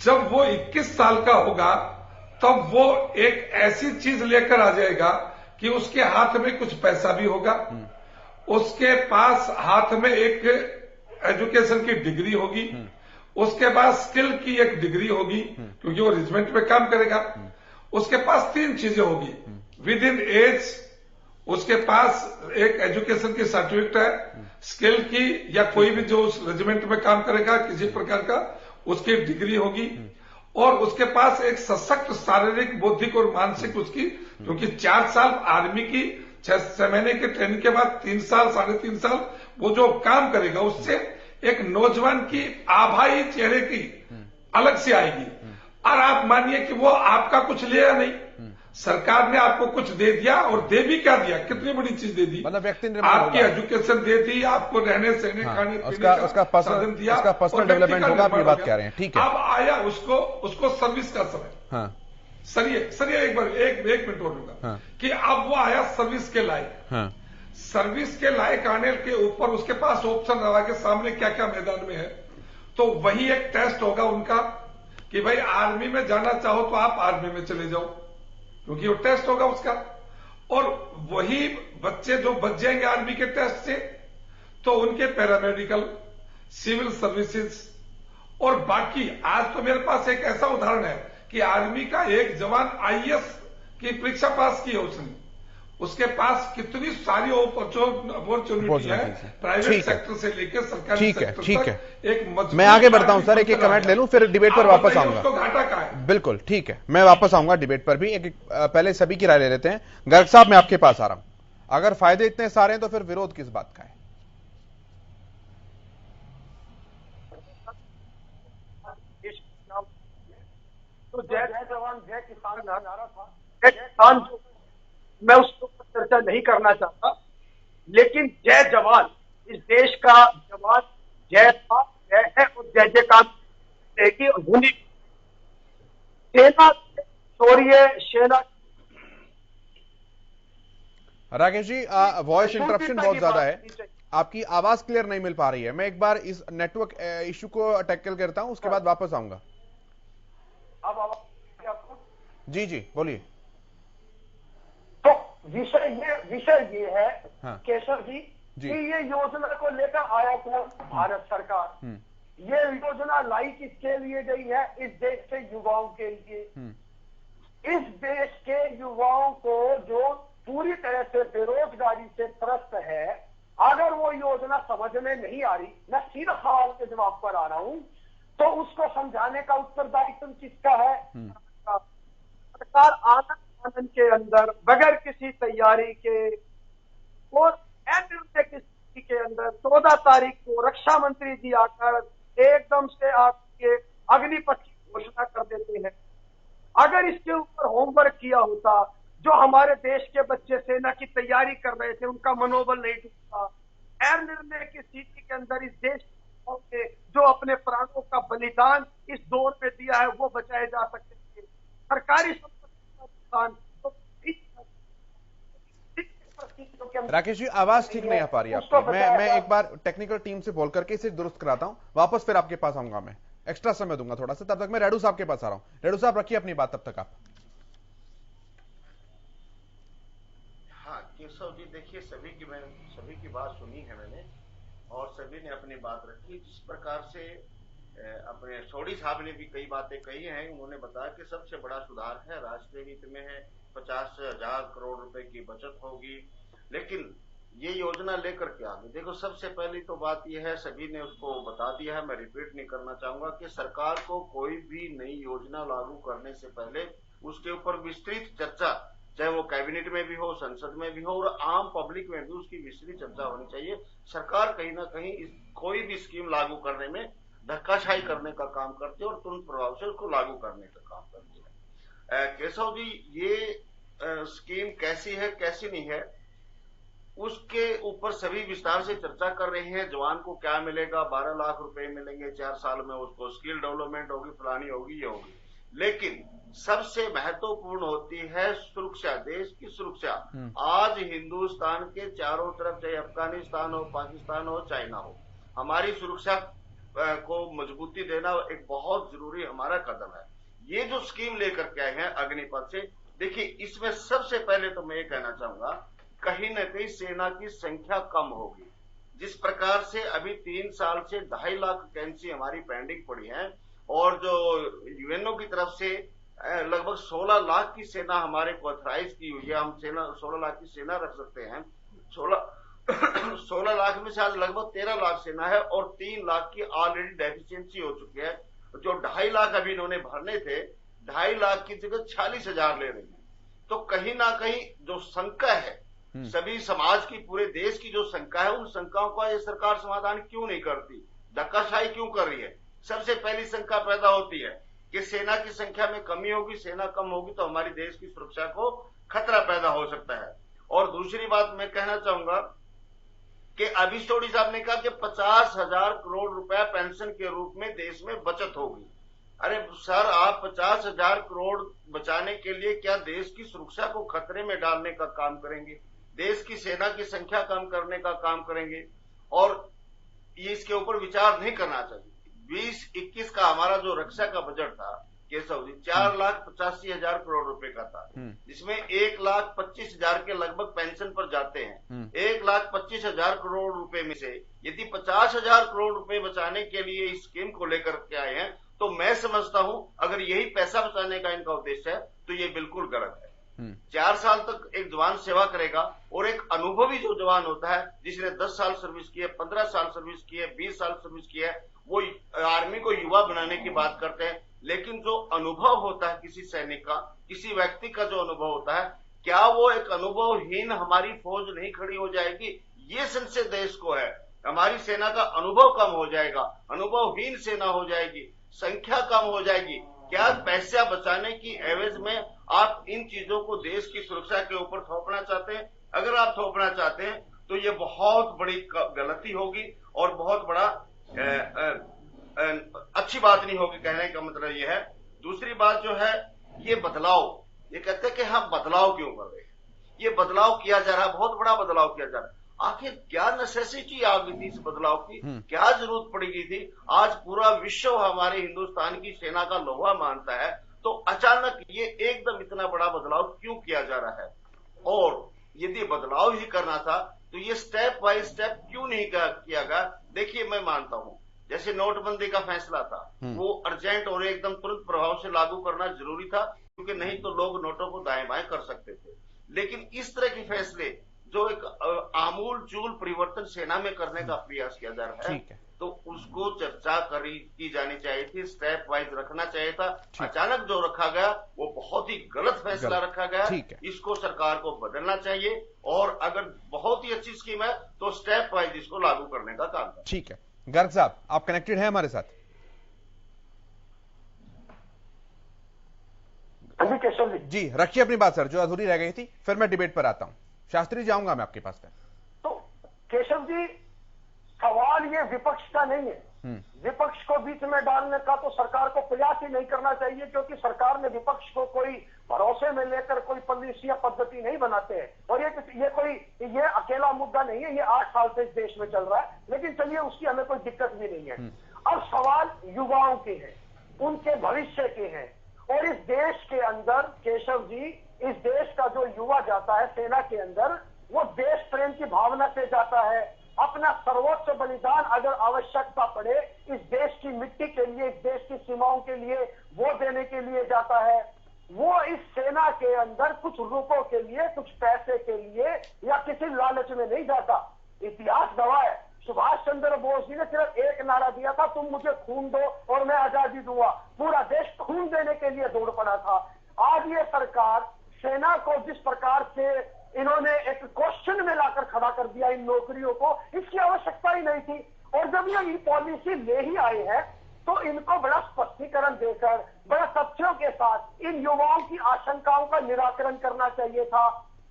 जब वो 21 साल का होगा तब वो एक ऐसी चीज लेकर आ जाएगा कि उसके हाथ में कुछ पैसा भी होगा, उसके पास हाथ में एक एजुकेशन की डिग्री होगी, उसके पास स्किल की एक डिग्री होगी क्योंकि वो रेजिमेंट में काम करेगा, उसके पास 3 चीजें होगी। विद इन एज उसके पास एक एजुकेशन की सर्टिफिकेट है, स्किल की या कोई भी जो उस रेजिमेंट में काम करेगा किसी प्रकार का उसकी डिग्री होगी, और उसके पास एक सशक्त शारीरिक, बौद्धिक और मानसिक उसकी, क्योंकि 4 साल आर्मी की 6 महीने की ट्रेनिंग के बाद 3 साल 3.5 साल वो जो काम करेगा, उससे एक नौजवान की आभा ही चेहरे की अलग से आएगी। और आप मानिए कि वो आपका कुछ लिया नहीं, सरकार ने आपको कुछ दे दिया, और दे भी क्या दिया, कितनी बड़ी चीज दे दी, मतलब व्यक्ति निर्माण आपकी एजुकेशन दे दी, आपको रहने सहने खाने पीने उसका पर्सनल डेवलपमेंट होगा, आप ये बात कह रहे हैं, ठीक है। अब आया उसको सर्विस का समय। हाँ, सरिए एक बार एक मिनट और लूंगा। हाँ। कि अब वो आया सर्विस के लायक। हाँ। सर्विस के लायक आने के ऊपर उसके पास ऑप्शन रहा के सामने क्या क्या मैदान में है, तो वही एक टेस्ट होगा उनका कि भाई आर्मी में जाना चाहो तो आप आर्मी में चले जाओ, क्योंकि वो टेस्ट होगा उसका। और वही बच्चे जो बच जाएंगे आर्मी के टेस्ट से, तो उनके पैरामेडिकल, सिविल सर्विसेज और बाकी। आज तो मेरे पास एक ऐसा उदाहरण है कि आर्मी का एक जवान आईएएस की परीक्षा पास की है उसने, उसके पास कितनी सारी अपॉर्चुनिटी है, प्राइवेट सेक्टर से लेकर सरकारी सेक्टर तक। एक मैं आगे बढ़ता हूं सर, एक कमेंट ले लूं, फिर डिबेट पर वापस आऊंगा। उसको घाटा का है। बिल्कुल ठीक है, मैं वापस आऊंगा डिबेट पर भी। पहले सभी की राय ले लेते हैं। गर्ग साहब, मैं आपके पास आ रहा हूं। अगर फायदे इतने सारे हैं तो फिर विरोध किस बात का है? तो जय जवान जय किसान नारा था, जय किसान, मैं उस पर चर्चा नहीं करना चाहता, लेकिन जय जवान इस देश का जवान जय था, जय है और जय जयकार रहेगी। और भूमि सेना छोड़िए, सेना। राकेश जी, वॉइस इंटरप्शन बहुत ज्यादा है, आपकी आवाज क्लियर नहीं मिल पा रही है। मैं एक बार इस नेटवर्क इश्यू को टैकल करता हूं, उसके बाद वापस आऊंगा। अब आवाज आपको? जी जी बोलिए। तो विषय ये है, हाँ। केशव जी कि ये योजना को लेकर आया कौन? भारत सरकार। ये योजना लाई किसके लिए गई है? इस देश के युवाओं के लिए। इस देश के युवाओं को जो पूरी तरह से बेरोजगारी से त्रस्त है, अगर वो योजना समझ में नहीं आ रही, मैं सीधा सवाल के जवाब पर आ रहा हूं, तो उसको समझाने का उत्तरदायित्व किसका है? सरकार आनंद के अंदर बगैर किसी तैयारी के और अनिर्णय की स्थिति के अंदर 14 तारीख को रक्षा मंत्री जी आकर एकदम से आपके अग्निपथ की घोषणा कर देते हैं। अगर इसके ऊपर होमवर्क किया होता, जो हमारे देश के बच्चे सेना की तैयारी कर रहे थे, उनका मनोबल नहीं टूटता। अनिर्णय की स्थिति के अंदर इस देश के जो अपने प्राणों का बलिदान इस दौर में दिया है, वो बचाए जा सकते थे। सरकारी राकेश जी, आवाज ठीक नहीं आ पा रही है आपकी। मैं एक बार टेक्निकल टीम से बोल करके इसे दुरुस्त कराता हूं, वापस फिर आपके पास आऊंगा। मैं एक्स्ट्रा समय दूंगा थोड़ा सा, तब तक मैं रेडू साहब के पास आ रहा हूं। रेडू साहब रखिए अपनी बात तब तक आप। हाँ केशव जी, देखिए सभी की बात सुनी है मैंने, और सभी ने अपनी बात रखी। जिस प्रकार से अपने सोडी साहब ने भी कई बातें कही हैं, उन्होंने बताया कि सबसे बड़ा सुधार है, राष्ट्रीय हित में है, 50,000 करोड़ रुपए की बचत होगी। लेकिन ये योजना लेकर के आगे देखो, सबसे पहली तो बात यह है, सभी ने उसको बता दिया है, मैं रिपीट नहीं करना चाहूंगा कि सरकार को कोई भी नई योजना लागू करने से पहले उसके ऊपर विस्तृत चर्चा, चाहे वो कैबिनेट में भी हो, संसद में भी हो और आम पब्लिक में भी उसकी विस्तृत चर्चा होनी चाहिए। सरकार कहीं ना कहीं कोई भी स्कीम लागू करने में धक्काशाही करने का काम करती है और तुरंत प्रभाव से उसको लागू करने का काम करती है। केशव जी, ये स्कीम कैसी है कैसी नहीं है, उसके ऊपर सभी विस्तार से चर्चा कर रहे हैं। जवान को क्या मिलेगा, 12 लाख रुपए मिलेंगे 4 साल में, उसको स्किल डेवलपमेंट होगी, फलानी होगी, ये होगी। लेकिन सबसे महत्वपूर्ण होती है सुरक्षा, देश की सुरक्षा। आज हिंदुस्तान के चारों तरफ, चाहे अफगानिस्तान हो, पाकिस्तान हो, चाइना हो, हमारी सुरक्षा को मजबूती देना एक बहुत जरूरी हमारा कदम है। ये जो स्कीम लेकर के आए हैं अग्निपथ से, देखिए इसमें सबसे पहले तो मैं ये कहना चाहूंगा, कहीं न कहीं सेना की संख्या कम होगी। जिस प्रकार से अभी 3 साल से 2.5 लाख वैकेंसी हमारी पेंडिंग पड़ी है, और जो यूएनओ की तरफ से लगभग 16 लाख की सेना हमारे को ऑथराइज की हुई है, हम 16 लाख की सेना रख सकते हैं। 16 लाख में से आज लगभग 13 लाख सेना है और 3 लाख की ऑलरेडी डेफिशिएंसी हो चुकी है। जो 2.5 लाख अभी इन्होंने भरने थे, 2.5 लाख की जगह 46,000 ले रही है। तो कहीं ना कहीं जो शंका है, सभी समाज की, पूरे देश की जो शंका है, उन शंकाओं का ये सरकार समाधान क्यों नहीं करती, धक्काशाही क्यों कर रही है? सबसे पहली शंका पैदा होती है कि सेना की संख्या में कमी होगी, सेना कम होगी तो हमारी देश की सुरक्षा को खतरा पैदा हो सकता है। और दूसरी बात मैं कहना चाहूंगा कि अभी सोडी साहब ने कहा कि 50,000 करोड़ रुपया पेंशन के रूप में देश में बचत होगी। अरे सर, आप 50,000 करोड़ बचाने के लिए क्या देश की सुरक्षा को खतरे में डालने का काम करेंगे, देश की सेना की संख्या कम करने का काम करेंगे? और ये इसके ऊपर विचार नहीं करना चाहिए। 2021 का हमारा जो रक्षा का बजट था केशव जी, 4,85,000 करोड़ रुपए का था, जिसमें 1,25,000 के लगभग पेंशन पर जाते हैं। 1,25,000 करोड़ रुपए में से यदि 50,000 करोड़ रुपए बचाने के लिए इस स्कीम को लेकर के आए हैं, तो मैं समझता हूं अगर यही पैसा बचाने का इनका उद्देश्य है तो ये बिल्कुल गलत है। 4 साल तक एक जवान सेवा करेगा और एक अनुभवी जो जवान होता है, जिसने 10 साल सर्विस की है, 15 साल सर्विस की है, 20 साल सर्विस की है, वो आर्मी को युवा बनाने की बात करते हैं। लेकिन जो अनुभव होता है किसी सैनिक का, किसी व्यक्ति का जो अनुभव होता है, क्या वो एक अनुभवहीन हमारी फौज नहीं खड़ी हो जाएगी? ये संशय देश को है। हमारी सेना का अनुभव कम हो जाएगा, अनुभवहीन सेना हो जाएगी, संख्या कम हो जाएगी। क्या पैसा बचाने की एवज में आप इन चीजों को देश की सुरक्षा के ऊपर थोपना चाहते हैं? अगर आप थोपना चाहते हैं तो ये बहुत बड़ी गलती होगी और बहुत बड़ा अच्छी बात नहीं होगी। कहने का मतलब ये है। दूसरी बात जो है, ये बदलाव, ये कहते हैं कि हम बदलाव क्यों कर रहे हैं? ये बदलाव किया जा रहा है, बहुत बड़ा बदलाव किया जा रहा है। आखिर क्या नेसेसिटी आ गई थी इस बदलाव की? क्या जरूरत पड़ गई थी? आज पूरा विश्व हमारे हिंदुस्तान की सेना का लोहा मानता है, तो अचानक ये एकदम इतना बड़ा बदलाव क्यों किया जा रहा है? और यदि बदलाव ही करना था तो ये स्टेप बाय स्टेप क्यों नहीं किया गया? देखिए, मैं मानता हूं जैसे नोटबंदी का फैसला था, वो अर्जेंट और एकदम तुरंत प्रभाव से लागू करना जरूरी था, क्योंकि नहीं तो लोग नोटों को दाएं बाएं कर सकते थे। लेकिन इस तरह के फैसले जो एक आमूल चूल परिवर्तन सेना में करने का प्रयास किया जा रहा है, तो उसको चर्चा की जानी चाहिए थी, स्टेप वाइज रखना चाहिए था। अचानक जो रखा गया वो बहुत ही गलत फैसला रखा गया। इसको सरकार को बदलना चाहिए और अगर बहुत ही अच्छी स्कीम है तो स्टेप वाइज इसको लागू करने का काम करें। ठीक है, गर्ग साहब आप कनेक्टेड हैं हमारे साथ? जी, रखिए अपनी बात सर, जो अधूरी रह गई थी, फिर मैं डिबेट पर आता हूं। शास्त्री जी, आऊंगा मैं आपके पास में। तो केशव जी, सवाल ये विपक्ष का नहीं है। विपक्ष को बीच में डालने का तो सरकार को प्रयास ही नहीं करना चाहिए, क्योंकि सरकार ने विपक्ष को कोई भरोसे में लेकर कोई पॉलिसी या पद्धति नहीं बनाते हैं। और ये अकेला मुद्दा नहीं है, ये 8 साल से इस देश में चल रहा है। लेकिन चलिए, उसकी हमें कोई दिक्कत भी नहीं है। अब सवाल युवाओं के हैं, उनके भविष्य के हैं। और इस देश के अंदर केशव जी, इस देश का जो युवा जाता है सेना के अंदर, वो देश प्रेम की भावना से जाता है। अपना सर्वोच्च बलिदान अगर आवश्यकता पड़े इस देश की मिट्टी के लिए, इस देश की सीमाओं के लिए, वो देने के लिए जाता है। वो इस सेना के अंदर कुछ रुपयों के लिए, कुछ पैसे के लिए या किसी लालच में नहीं जाता। इतिहास गवाह है, सुभाष चंद्र बोस जी ने सिर्फ एक नारा दिया था, तुम मुझे खून दो और मैं आजादी दूंगा। पूरा देश खून देने के लिए दौड़ पड़ा था। आज ये सरकार सेना को जिस प्रकार से इन्होंने एक क्वेश्चन में लाकर खड़ा कर दिया इन नौकरियों को, इसकी आवश्यकता ही नहीं थी। और जब ये पॉलिसी ले ही आए हैं तो इनको बड़ा स्पष्टीकरण देकर, बड़ा तथ्यों के साथ इन युवाओं की आशंकाओं का निराकरण करना चाहिए था।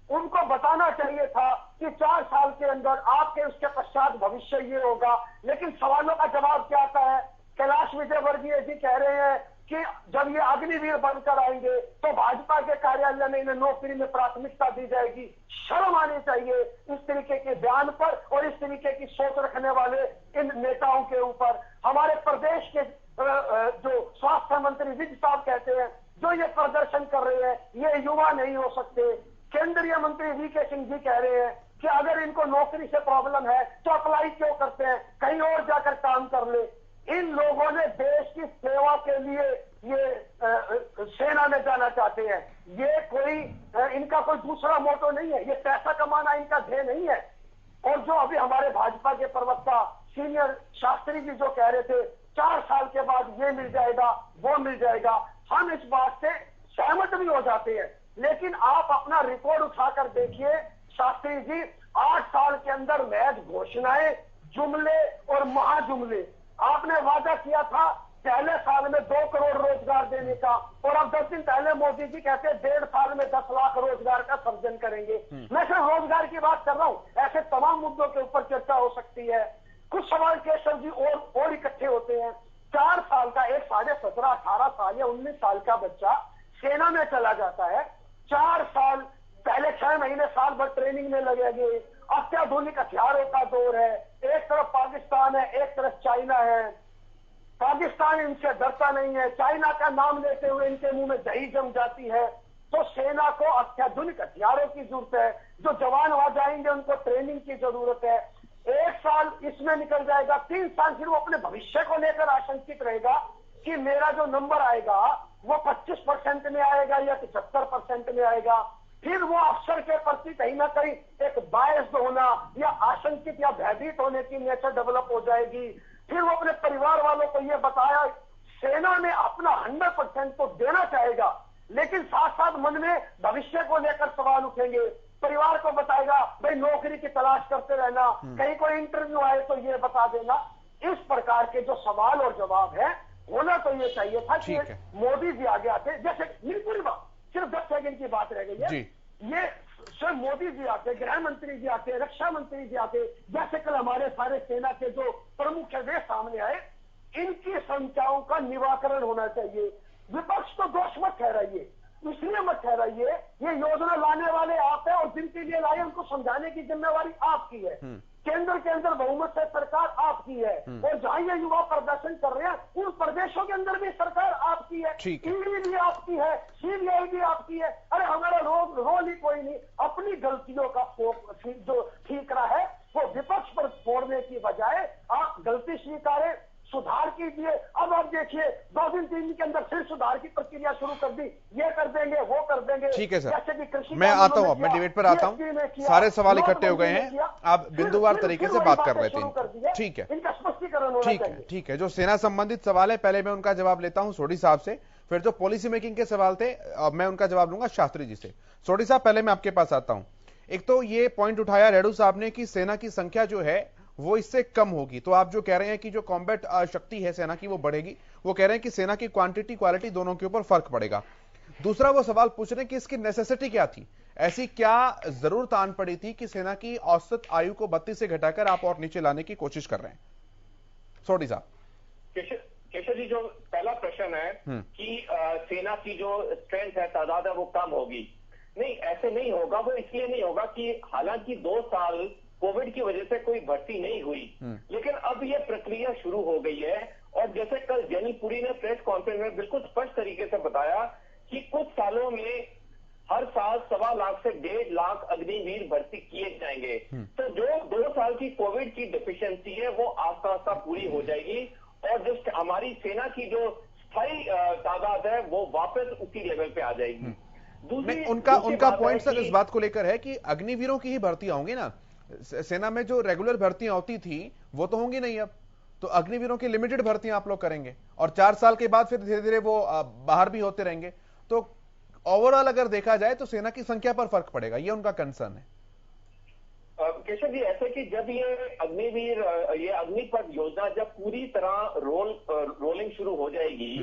उनको बताना चाहिए था कि 4 साल के अंदर आपके उसके पश्चात भविष्य ये होगा। लेकिन सवालों का जवाब क्या आता है? कैलाश विजयवर्गीय जी कह रहे हैं कि जब ये अग्निवीर बनकर आएंगे तो भाजपा के कार्यालय में इन्हें नौकरी में प्राथमिकता दी जाएगी। शर्म आनी चाहिए इस तरीके के बयान पर और इस तरीके की सोच रखने वाले इन नेताओं के ऊपर। हमारे प्रदेश के जो स्वास्थ्य मंत्री विज साहब कहते हैं, जो ये प्रदर्शन कर रहे हैं ये युवा नहीं हो सकते। केंद्रीय मंत्री वीके सिंह जी कह रहे हैं कि अगर इनको नौकरी से प्रॉब्लम है तो अप्लाई क्यों करते हैं, कहीं और जाकर काम कर ले। इन लोगों ने देश की सेवा के लिए ये सेना में जाना चाहते हैं। ये कोई इनका कोई दूसरा मोटो नहीं है, ये पैसा कमाना इनका ध्येय नहीं है। और जो अभी हमारे भाजपा के प्रवक्ता सीनियर शास्त्री जी जो कह रहे थे 4 साल के बाद ये मिल जाएगा, वो मिल जाएगा, हम इस बात से सहमत भी हो जाते हैं। लेकिन आप अपना रिकॉर्ड उठाकर देखिए शास्त्री जी, 8 साल के अंदर महज घोषणाएं, जुमले और महाजुमले। आपने वादा किया था पहले साल में 2 करोड़ रोजगार देने का, और अब 10 दिन पहले मोदी जी कहते हैं 1.5 साल में 10 लाख रोजगार का सृजन करेंगे। मैं सिर्फ रोजगार की बात कर रहा हूं, ऐसे तमाम मुद्दों के ऊपर चर्चा हो सकती है। कुछ सवाल केशव जी और इकट्ठे होते हैं। 4 साल का एक 17.5, 18 साल या 19 साल का बच्चा सेना में चला जाता है। 4 साल पहले 6 महीने साल भर ट्रेनिंग में लगेंगे। अत्याधुनिक हथियारों का दौर है, एक तरफ पाकिस्तान है, एक तरफ चाइना है। पाकिस्तान इनसे डरता नहीं है, चाइना का नाम लेते हुए इनके मुंह में दही जम जाती है। तो सेना को अत्याधुनिक हथियारों की जरूरत है, जो जवान वहां जाएंगे उनको ट्रेनिंग की जरूरत है। 1 साल इसमें निकल जाएगा, 3 साल फिर वो अपने भविष्य को लेकर आशंकित रहेगा कि मेरा जो नंबर आएगा वो 25% में आएगा या 75% में आएगा। फिर वो अफसर के प्रति कहीं ना कहीं एक बायस होना या आशंकित या भयभीत होने की नेचर डेवलप हो जाएगी। फिर वो अपने परिवार वालों को ये बताया, सेना में अपना 100% तो देना चाहेगा, लेकिन साथ साथ मन में भविष्य को लेकर सवाल उठेंगे। परिवार को बताएगा भाई नौकरी की तलाश करते रहना, कहीं कोई इंटरव्यू आए तो ये बता देना। इस प्रकार के जो सवाल और जवाब है, होना तो ये चाहिए था कि मोदी जी आगे आते, जैसे पूरी बात सिर्फ 10 सेकंड की बात रह गई है, ये सर मोदी जी आते, गृह मंत्री जी आते, रक्षा मंत्री जी आते, जैसे कल हमारे सारे सेना के जो प्रमुख है वे सामने आए। इनकी शंकाओं का निराकरण होना चाहिए। विपक्ष तो दोष मत ठहराइए, इसलिए मत ठहराइए, ये योजना लाने वाले आप है और जिनके लिए लाए उनको समझाने की जिम्मेवारी आपकी है। केंद्र के अंदर बहुमत से सरकार आपकी है, और जहां ये युवा प्रदर्शन कर रहे हैं उन प्रदेशों के अंदर भी सरकार आपकी है, ईडी भी आपकी है, सीबीआई भी आपकी है। अरे हमारा रोल ही कोई नहीं। अपनी गलतियों का जो ठीकरा है वो विपक्ष पर फोड़ने की बजाय आप गलती स्वीकारें, सुधार कीजिए। अब आप देखिए 2 दिन 3 दिन के अंदर फिर सुधार की प्रक्रिया शुरू कर दी, ये कर देंगे, वो कर देंगे। ठीक है सर, जैसे कि कृषि मैं आता हूं, मैं डिबेट पर आता हूं। सारे सवाल इकट्ठे हो गए हैं, आप बिंदुवार तरीके से बात कर रहे थे। ठीक है, इनका स्पष्टीकरण होना चाहिए। ठीक है। जो सेना संबंधित सवाल है पहले मैं उनका जवाब लेता हूं सोढ़ी साहब से, फिर जो पॉलिसी मेकिंग के सवाल थे मैं उनका जवाब लूंगा शास्त्री जी से। सोढ़ी साहब पहले मैं आपके पास आता हूं। एक तो ये पॉइंट उठाया रेड्डू साहब ने कि सेना की संख्या जो है वो इससे कम होगी, तो आप जो कह रहे हैं कि जो कॉम्बैट शक्ति है सेना की वो बढ़ेगी, वो कह रहे हैं कि सेना की क्वांटिटी क्वालिटी दोनों के ऊपर फर्क पड़ेगा। दूसरा वो सवाल पूछ रहे हैं कि इसकी नेसेसिटी क्या थी, ऐसी क्या जरूरत आन पड़ी थी कि सेना की औसत आयु को 32 से घटाकर आप और नीचे लाने की कोशिश कर रहे हैं। सोढ़ी साहब। केशव जी, जो पहला प्रश्न है कि सेना की जो स्ट्रेंथ है, तादाद है, वो कम होगी, नहीं ऐसे नहीं होगा। वो इसलिए नहीं होगा कि हालांकि 2 साल कोविड की वजह से कोई भर्ती नहीं हुई, लेकिन अब ये प्रक्रिया शुरू हो गई है। और जैसे कल जैनी पुरी ने प्रेस कॉन्फ्रेंस में बिल्कुल स्पष्ट तरीके से बताया कि कुछ सालों में हर साल 1.25 लाख से 1.5 लाख अग्निवीर भर्ती किए जाएंगे। तो जो 2 साल की कोविड की डेफिशिएंसी है वो आस्ता आस्ता पूरी हो जाएगी, और जो हमारी सेना की जो स्थायी तादाद है वो वापस उसी लेवल पे आ जाएगी। उनका पॉइंट सर इस बात को लेकर है कि अग्निवीरों की ही भर्तियां होंगी ना, सेना में जो रेगुलर भर्तियां होती थी वो तो होंगी नहीं, अब तो अग्निवीरों की लिमिटेड भर्तियां आप लोग करेंगे, और 4 साल के बाद फिर धीरे धीरे वो बाहर भी होते रहेंगे। तो ओवरऑल अगर देखा जाए तो सेना की संख्या पर फर्क पड़ेगा, ये उनका कंसर्न है। केशव जी, ऐसे कि जब ये अग्निवीर, ये अग्निपथ योजना जब पूरी तरह रोलिंग शुरू हो जाएगी,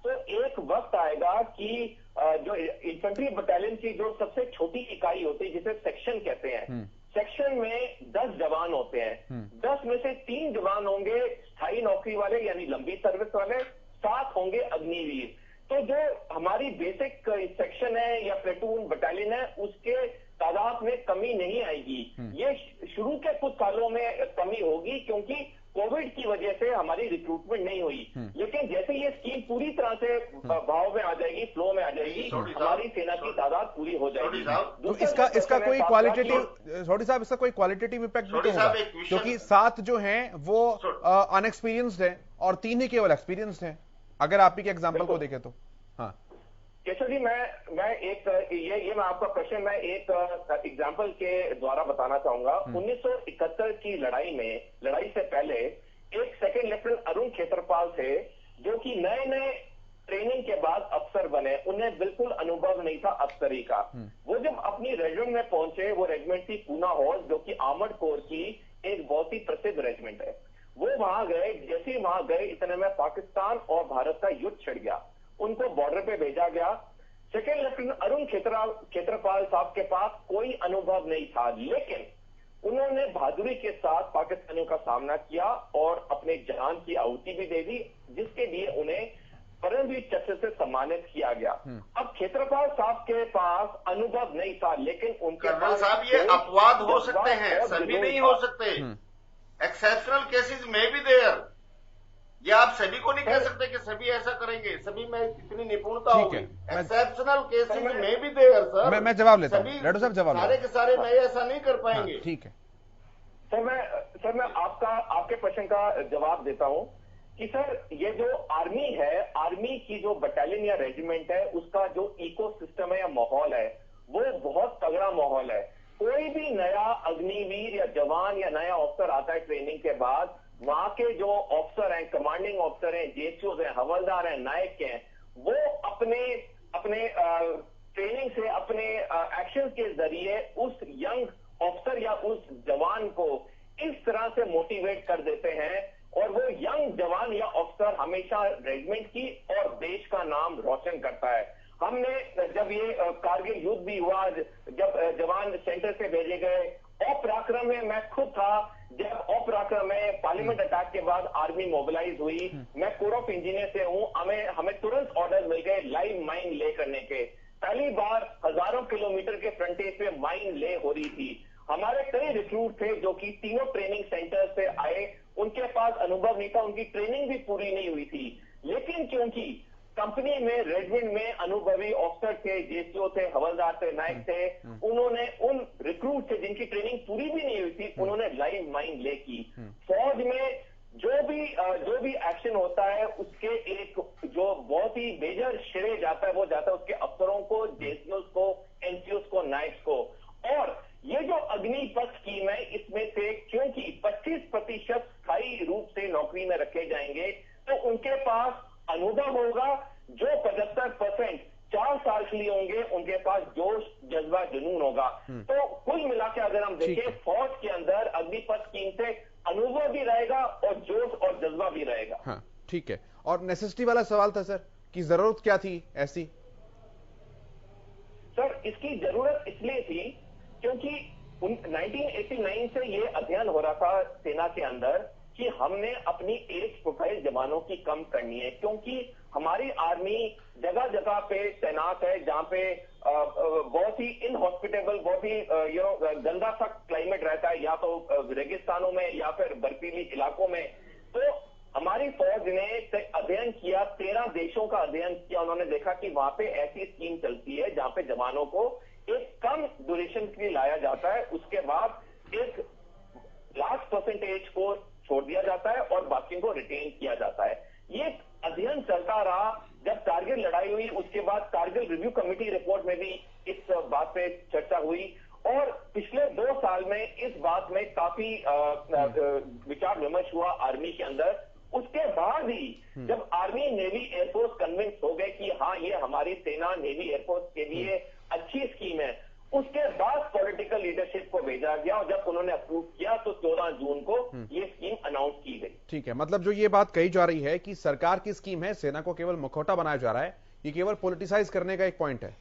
तो एक वक्त आएगा कि जो इन्फेंट्री बटालियन की जो सबसे छोटी इकाई होती है, जिसे सेक्शन कहते हैं, सेक्शन में 10 जवान होते हैं। 10 में से 3 जवान होंगे स्थायी नौकरी वाले यानी लंबी सर्विस वाले, 7 होंगे अग्निवीर। तो जो हमारी बेसिक सेक्शन है या प्लेटून बटालियन है, उसके तादाद में कमी नहीं आएगी। ये शुरू के कुछ सालों में कमी होगी क्योंकि कोविड की वजह से हमारी रिक्रूटमेंट नहीं हुई, लेकिन जैसे ये स्कीम पूरी तरह से भाव में आ जाएगी, फ्लो में आ जाएगी, हमारी सेना की तादाद पूरी हो जाएगी। तो इसका कोई क्वालिटेटिव, सोढ़ी साहब, इसका कोई क्वालिटेटिव इम्पैक्ट भी तो होगा, क्योंकि 7 जो हैं वो अनएक्सपीरियंस्ड हैं और 3 ही केवल एक्सपीरियंस्ड हैं, अगर आप ही के एग्जाम्पल को देखें तो। हाँ केशव जी, मैं आपका प्रश्न मैं एक एग्जाम्पल के द्वारा बताना चाहूंगा। 1971 की लड़ाई से पहले एक सेकंड लेफ्टिनेंट अरुण खेत्रपाल थे, जो कि नए नए ट्रेनिंग के बाद अफसर बने, उन्हें बिल्कुल अनुभव नहीं था अफसरी का। वो जब अपनी रेजिमेंट में पहुंचे, वो रेजिमेंट थी पूना हॉर्स, जो कि आर्मर्ड कोर की एक बहुत ही प्रसिद्ध रेजिमेंट है। वो वहां गए, जैसे ही वहां गए इतने में पाकिस्तान और भारत का युद्ध छिड़ गया, उनको बॉर्डर पे भेजा गया। सेकेंड लेफ्टिनेंट अरुण खेत्रपाल साहब के पास कोई अनुभव नहीं था, लेकिन उन्होंने बहादुरी के साथ पाकिस्तानियों का सामना किया और अपने जान की आहुति भी दे दी, जिसके लिए उन्हें परमवीर चक्र से सम्मानित किया गया। अब खेत्रपाल साहब के पास अनुभव नहीं था, लेकिन उनके कर्नल साहब ये अपवाद हो सकते हैं, सभी नहीं हो सकते। एक्सेप्शनल केसेस में भी देयर, ये आप सभी को नहीं कह सकते कि सभी ऐसा करेंगे, सभी में इतनी निपुणता होगी। एक्सेप्शनल केसेस में भी देयर सर। मैं जवाब लेता हूं, रेड्डी साहब जवाब सारे के सारे नए ऐसा नहीं कर पाएंगे। ठीक है सर, मैं आपके प्रश्न का जवाब देता हूं कि सर, ये जो आर्मी है, आर्मी की जो बटालियन या रेजिमेंट है, उसका जो इकोसिस्टम है या माहौल है, वो बहुत तगड़ा माहौल है। कोई भी नया अग्निवीर या जवान या नया ऑफिसर आता है ट्रेनिंग के बाद, वहां के जो ऑफिसर हैं, कमांडिंग ऑफिसर हैं, जेसीओ हैं, हवलदार हैं, नायक हैं, वो अपने ट्रेनिंग से, अपने एक्शन के जरिए उस यंग ऑफिसर या उस जवान को इस तरह से मोटिवेट कर देते हैं, और वो यंग जवान या ऑफिसर हमेशा रेजिमेंट की और देश का नाम रोशन करता है। हमने जब ये कारगिल युद्ध भी हुआ, जब जवान सेंटर से भेजे गए, पराक्रम में मैं खुद था जब पराक्रम में पार्लियामेंट अटैक के बाद आर्मी मोबिलाइज हुई। मैं कोर ऑफ इंजीनियर से हूं, हमें तुरंत ऑर्डर मिल गए लाइव माइन ले करने के। पहली बार हजारों किलोमीटर के फ्रंटेज पे माइन ले हो रही थी। हमारे कई रिक्रूट थे जो कि तीनों ट्रेनिंग सेंटर से आए, उनके पास अनुभव नहीं था, उनकी ट्रेनिंग भी पूरी नहीं हुई थी, लेकिन क्योंकि कंपनी में, रेजिमेंट में अनुभवी ऑफिसर थे, जेसीओ थे, हवलदार थे, नायक थे, उन्होंने उन रिक्रूट से जिनकी ट्रेनिंग पूरी भी नहीं हुई थी, उन्होंने लाइव माइन ले की। फौज में जो भी एक्शन होता है, उसके एक जो बहुत ही मेजर श्रेय जाता है, वो जाता है उसके अफसरों को, जेसीओस को, एनसीओस को, नायक्स को। और ये जो अग्निपथ स्कीम है, इसमें से क्योंकि 25% स्थायी रूप से नौकरी में रखे जाएंगे, तो उनके पास अनुभव होगा। जो 75% 4 साल के लिए होंगे, उनके पास जोश, जज्बा, जुनून होगा। तो कुल मिलाकर अगर हम देखें, फौज के अंदर अग्निपथ स्कीम से अनुभव भी रहेगा और जोश और जज्बा भी रहेगा। हाँ, ठीक है। और नेसेसिटी वाला सवाल था सर, कि जरूरत क्या थी ऐसी? सर, इसकी जरूरत इसलिए थी क्योंकि 1989 से ये अध्ययन हो रहा था सेना के अंदर कि हमने अपनी एज प्रोफाइल जवानों की कम करनी है, क्योंकि हमारी आर्मी जगह जगह पे तैनात है जहां पे बहुत ही इनहॉस्पिटेबल, बहुत ही गंदा सा क्लाइमेट रहता है, या तो रेगिस्तानों में या फिर बर्फीली इलाकों में। तो हमारी फौज ने अध्ययन किया, 13 देशों का अध्ययन किया। उन्होंने देखा कि वहां पे ऐसी स्कीम चलती है जहां पे जवानों को एक कम ड्यूरेशन के लिए लाया जाता है, उसके बाद एक लास्ट परसेंटेज को छोड़ दिया जाता है और बाकी को रिटेन किया जाता है। ये अध्ययन चलता रहा। जब कारगिल लड़ाई हुई, उसके बाद कारगिल रिव्यू कमेटी रिपोर्ट में भी इस बात पे चर्चा हुई, और पिछले 2 साल में इस बात में काफी विचार विमर्श हुआ आर्मी के अंदर। उसके बाद ही जब आर्मी, नेवी, एयरफोर्स कन्विंस हो गए कि हाँ, ये हमारी सेना, नेवी, एयरफोर्स के लिए अच्छी स्कीम है, उसके बाद पॉलिटिकल लीडरशिप को भेजा गया, और जब उन्होंने अप्रूव किया तो 14 जून को ये स्कीम अनाउंस की गई। ठीक है, मतलब जो ये बात कही जा रही है कि सरकार की स्कीम है, सेना को केवल मुखौटा बनाया जा रहा है, ये केवल पॉलिटिसाइज करने का एक पॉइंट है।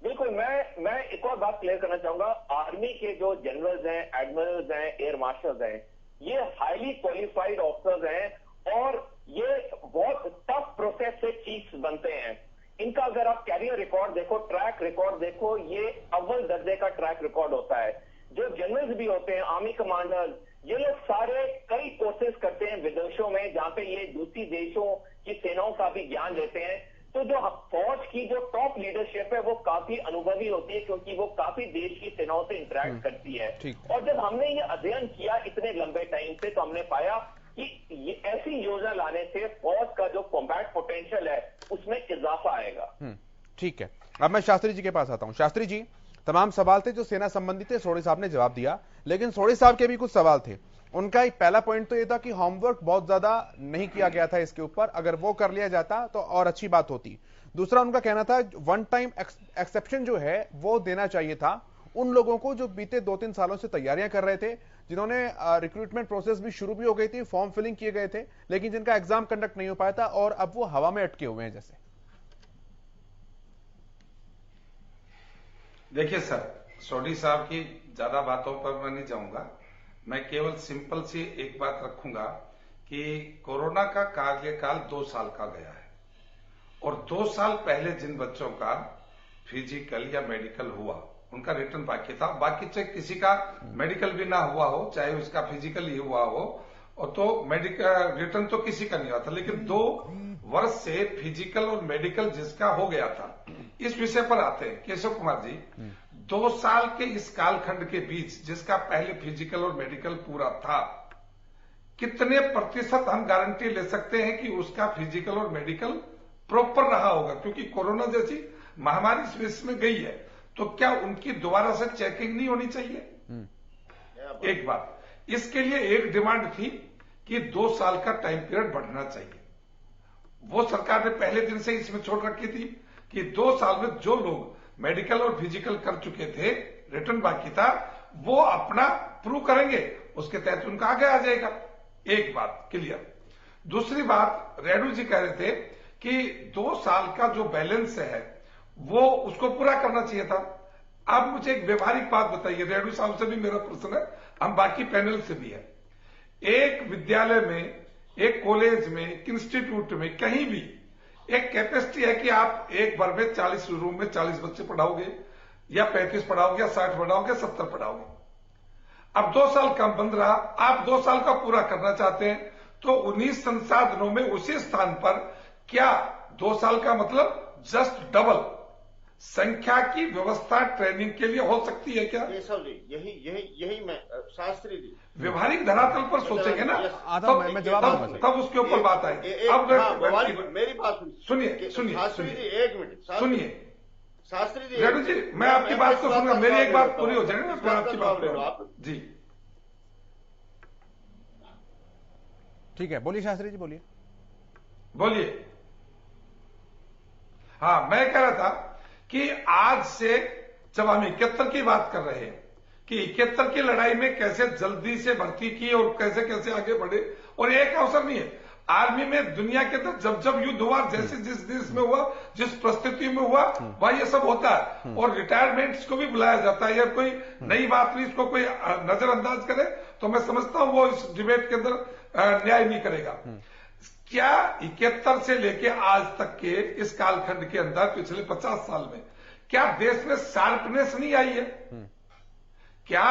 बिल्कुल। मैं एक और बात क्लियर करना चाहूंगा। आर्मी के जो जनरल्स हैं, एडमिरल्स हैं, एयर मार्शल्स हैं, ये हाईली क्वालिफाइड ऑफिसर्स हैं, और ये बहुत टफ प्रोसेस से चीफ्स बनते हैं। इनका अगर आप कैरियर रिकॉर्ड देखो, ट्रैक रिकॉर्ड देखो, ये अव्वल दर्जे का ट्रैक रिकॉर्ड होता है। जो जनरल्स भी होते हैं, आर्मी कमांडर्स, ये लोग सारे कई कोर्सेज करते हैं विदेशों में, जहां पे ये दूसरी देशों की सेनाओं का भी ज्ञान लेते हैं। तो जो फौज की जो टॉप लीडरशिप है, वो काफी अनुभवी होती है, क्योंकि वो काफी देश की सेनाओं से इंटरेक्ट करती है। और जब हमने ये अध्ययन किया इतने लंबे टाइम से, तो हमने पाया कि ये ऐसी योजना लाने से फौज का जो कॉम्बैट पोटेंशियल है, उसमें इजाफा आएगा। ठीक है, अब मैं शास्त्री जी के पास आता हूं। शास्त्री जी, तमाम सवाल थे जो सेना संबंधी थे, सोढ़ी साहब ने जवाब दिया, लेकिन सोढ़ी साहब के भी कुछ सवाल थे। उनका पहला पॉइंट तो ये था कि होमवर्क बहुत ज्यादा नहीं किया गया था इसके ऊपर, अगर वो कर लिया जाता तो और अच्छी बात होती। दूसरा उनका कहना था वन टाइम एक्सेप्शन जो है वो देना चाहिए था उन लोगों को जो बीते 2-3 सालों से तैयारियां कर रहे थे, जिन्होंने रिक्रूटमेंट प्रोसेस भी शुरू भी हो गई थी, फॉर्म फिलिंग किए गए थे, लेकिन जिनका एग्जाम कंडक्ट नहीं हो पाया था और अब वो हवा में अटके हुए हैं। जैसे देखिए सर, सोडी साहब की ज्यादा बातों पर मैं नहीं जाऊंगा, मैं केवल सिंपल सी एक बात रखूंगा कि कोरोना का कार्यकाल 2 साल का गया है और 2 साल पहले जिन बच्चों का फिजिकल या मेडिकल हुआ उनका रिटर्न बाकी था, बाकी चाहे किसी का मेडिकल भी ना हुआ हो, चाहे उसका फिजिकल ही हुआ हो, और तो मेडिकल रिटर्न तो किसी का नहीं हुआ था, लेकिन 2 वर्ष से फिजिकल और मेडिकल जिसका हो गया था। इस विषय पर आते हैं केशव कुमार जी, 2 साल के इस कालखंड के बीच जिसका पहले फिजिकल और मेडिकल पूरा था, कितने प्रतिशत हम गारंटी ले सकते हैं कि उसका फिजिकल और मेडिकल प्रॉपर रहा होगा? क्योंकि कोरोना जैसी महामारी इस विश्व में गई है, तो क्या उनकी दोबारा से चेकिंग नहीं होनी चाहिए? एक बात, इसके लिए एक डिमांड थी कि 2 साल का टाइम पीरियड बढ़ना चाहिए। वो सरकार ने पहले दिन से इसमें छोड़ रखी थी कि 2 साल में जो लोग मेडिकल और फिजिकल कर चुके थे, रिटर्न बाकी था, वो अपना प्रूव करेंगे, उसके तहत उनका आगे आ जाएगा। एक बात क्लियर। दूसरी बात, रेणु जी कह रहे थे कि 2 साल का जो बैलेंस है वो उसको पूरा करना चाहिए था। अब मुझे एक व्यवहारिक बात बताइए, रेणु साहब से भी मेरा प्रश्न है, हम बाकी पैनल से भी है। एक विद्यालय में, एक कॉलेज में, एक इंस्टीट्यूट में, कहीं भी एक कैपेसिटी है कि आप एक बार में 40 रूम में 40 बच्चे पढ़ाओगे या 35 पढ़ाओगे या 60 पढ़ाओगे, 70 पढ़ाओगे। अब 2 साल कम बंद रहा, आप 2 साल का पूरा करना चाहते हैं, तो उन्हीं संसाधनों में उसी स्थान पर क्या 2 साल का मतलब जस्ट डबल संख्या की व्यवस्था ट्रेनिंग के लिए हो सकती है क्या? केशव जी, यही मैं शास्त्री जी व्यवहारिक धरातल पर सोचेंगे ना, मैं जवाब तब उसके ऊपर बात आएगी। अब मेरी बात सुनिए, शास्त्री जी, 1 मिनट सुनिए शास्त्री जी, रेणु जी, मैं आपकी बात को सुनूंगा, मेरी एक बात पूरी हो जाएगी, फिर आपकी बात आप जी। ठीक है, बोलिए शास्त्री जी, बोलिए। हाँ, मैं कह रहा था कि आज से जब हम 71 की बात कर रहे हैं कि 71 की लड़ाई में कैसे जल्दी से भर्ती की और कैसे कैसे आगे बढ़े, और एक अवसर नहीं है आर्मी में, दुनिया के अंदर जब जब युद्ध हुआ, जैसे जिस देश में हुआ, जिस परिस्थिति में हुआ, वह ये सब होता है, और रिटायरमेंट्स को भी बुलाया जाता है। यार कोई नई बात नहीं, इसको कोई नजरअंदाज करे तो मैं समझता हूं वो इस डिबेट के अंदर न्याय नहीं करेगा। क्या 71 से लेके आज तक के इस कालखंड के अंदर पिछले 50 साल में क्या देश में शार्पनेस नहीं आई है? क्या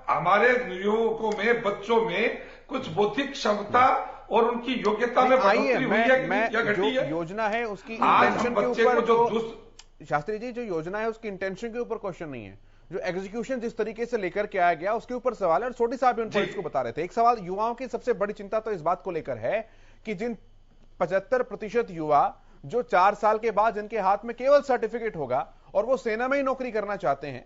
हमारे युवकों में, बच्चों में कुछ बौद्धिक क्षमता और उनकी योग्यता में बढ़ोतरी हुई है या घटी है? योजना है उसकी इंटेंशन के ऊपर, शास्त्री जी, जो योजना है उसकी इंटेंशन के ऊपर क्वेश्चन नहीं है, जो एग्जीक्यूशन जिस तरीके से लेकर के आया गया उसके ऊपर सवाल है। और सोडी साहब भी उन पॉइंट्स को बता रहे थे। एक सवाल, युवाओं की सबसे बड़ी चिंता तो इस बात को लेकर है कि जिन 75% युवा जो 4 साल के बाद जिनके हाथ में केवल सर्टिफिकेट होगा और वो सेना में ही नौकरी करना चाहते हैं,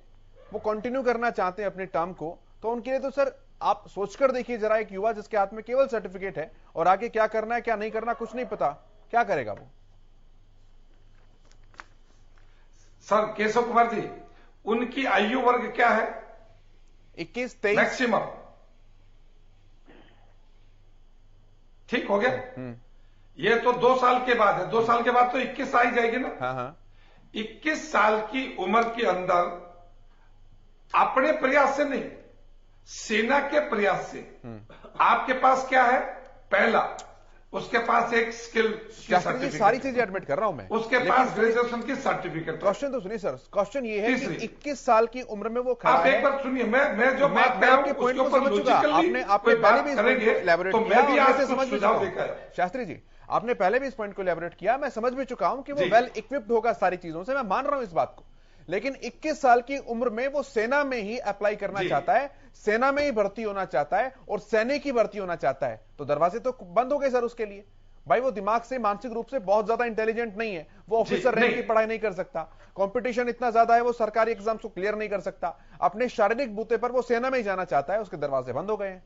वो कंटिन्यू करना चाहते हैं अपने टर्म को, तो उनके लिए तो सर आप सोचकर देखिए जरा, एक युवा जिसके हाथ में केवल सर्टिफिकेट है और आगे क्या करना है क्या नहीं करना कुछ नहीं पता, क्या करेगा वो? सर केशव कुमार जी, उनकी आयु वर्ग क्या है? 21-23 मैक्सिमम। ठीक हो गया? ये तो 2 साल के बाद है, 2 साल के बाद तो 21 आ ही जाएगी ना। हाँ। 21 साल की उम्र के अंदर अपने प्रयास से नहीं, सेना के प्रयास से आपके पास क्या है? पहला, उसके पास एक स्किल सर्टिफिकेट, सारी चीजें एडमिट कर रहा हूं मैं, उसके पास ग्रेजुएशन की सर्टिफिकेट। क्वेश्चन तो सुनिए सर, क्वेश्चन ये है कि 21 साल की उम्र में वो खड़ा है। आप एक बार सुनिए, मैं जो बात कर रहा हूं उसके ऊपर लॉजिकली आपने पहले भी इलेबोरेट तो मैं भी आज समझ सुझाव देकर, शास्त्री जी आपने पहले भी इस पॉइंट को इलेबोरेट किया, मैं समझ भी चुका हूं कि वो वेल इक्विप्ड होगा सारी चीजों से, मैं मान रहा हूं इस बात को, लेकिन 21 साल की उम्र में वो सेना में ही अप्लाई करना चाहता है, सेना में ही भर्ती होना चाहता है और सैनिक की भर्ती होना चाहता है, तो दरवाजे तो बंद हो गए सर उसके लिए। भाई वो दिमाग से, मानसिक रूप से बहुत ज्यादा इंटेलिजेंट नहीं है, वो ऑफिसर रैंक की पढ़ाई नहीं कर सकता, कंपटीशन इतना ज्यादा है, वो सरकारी एग्जाम्स को क्लियर नहीं कर सकता, अपने शारीरिक बूते पर वो सेना में ही जाना चाहता है, उसके दरवाजे बंद हो गए हैं।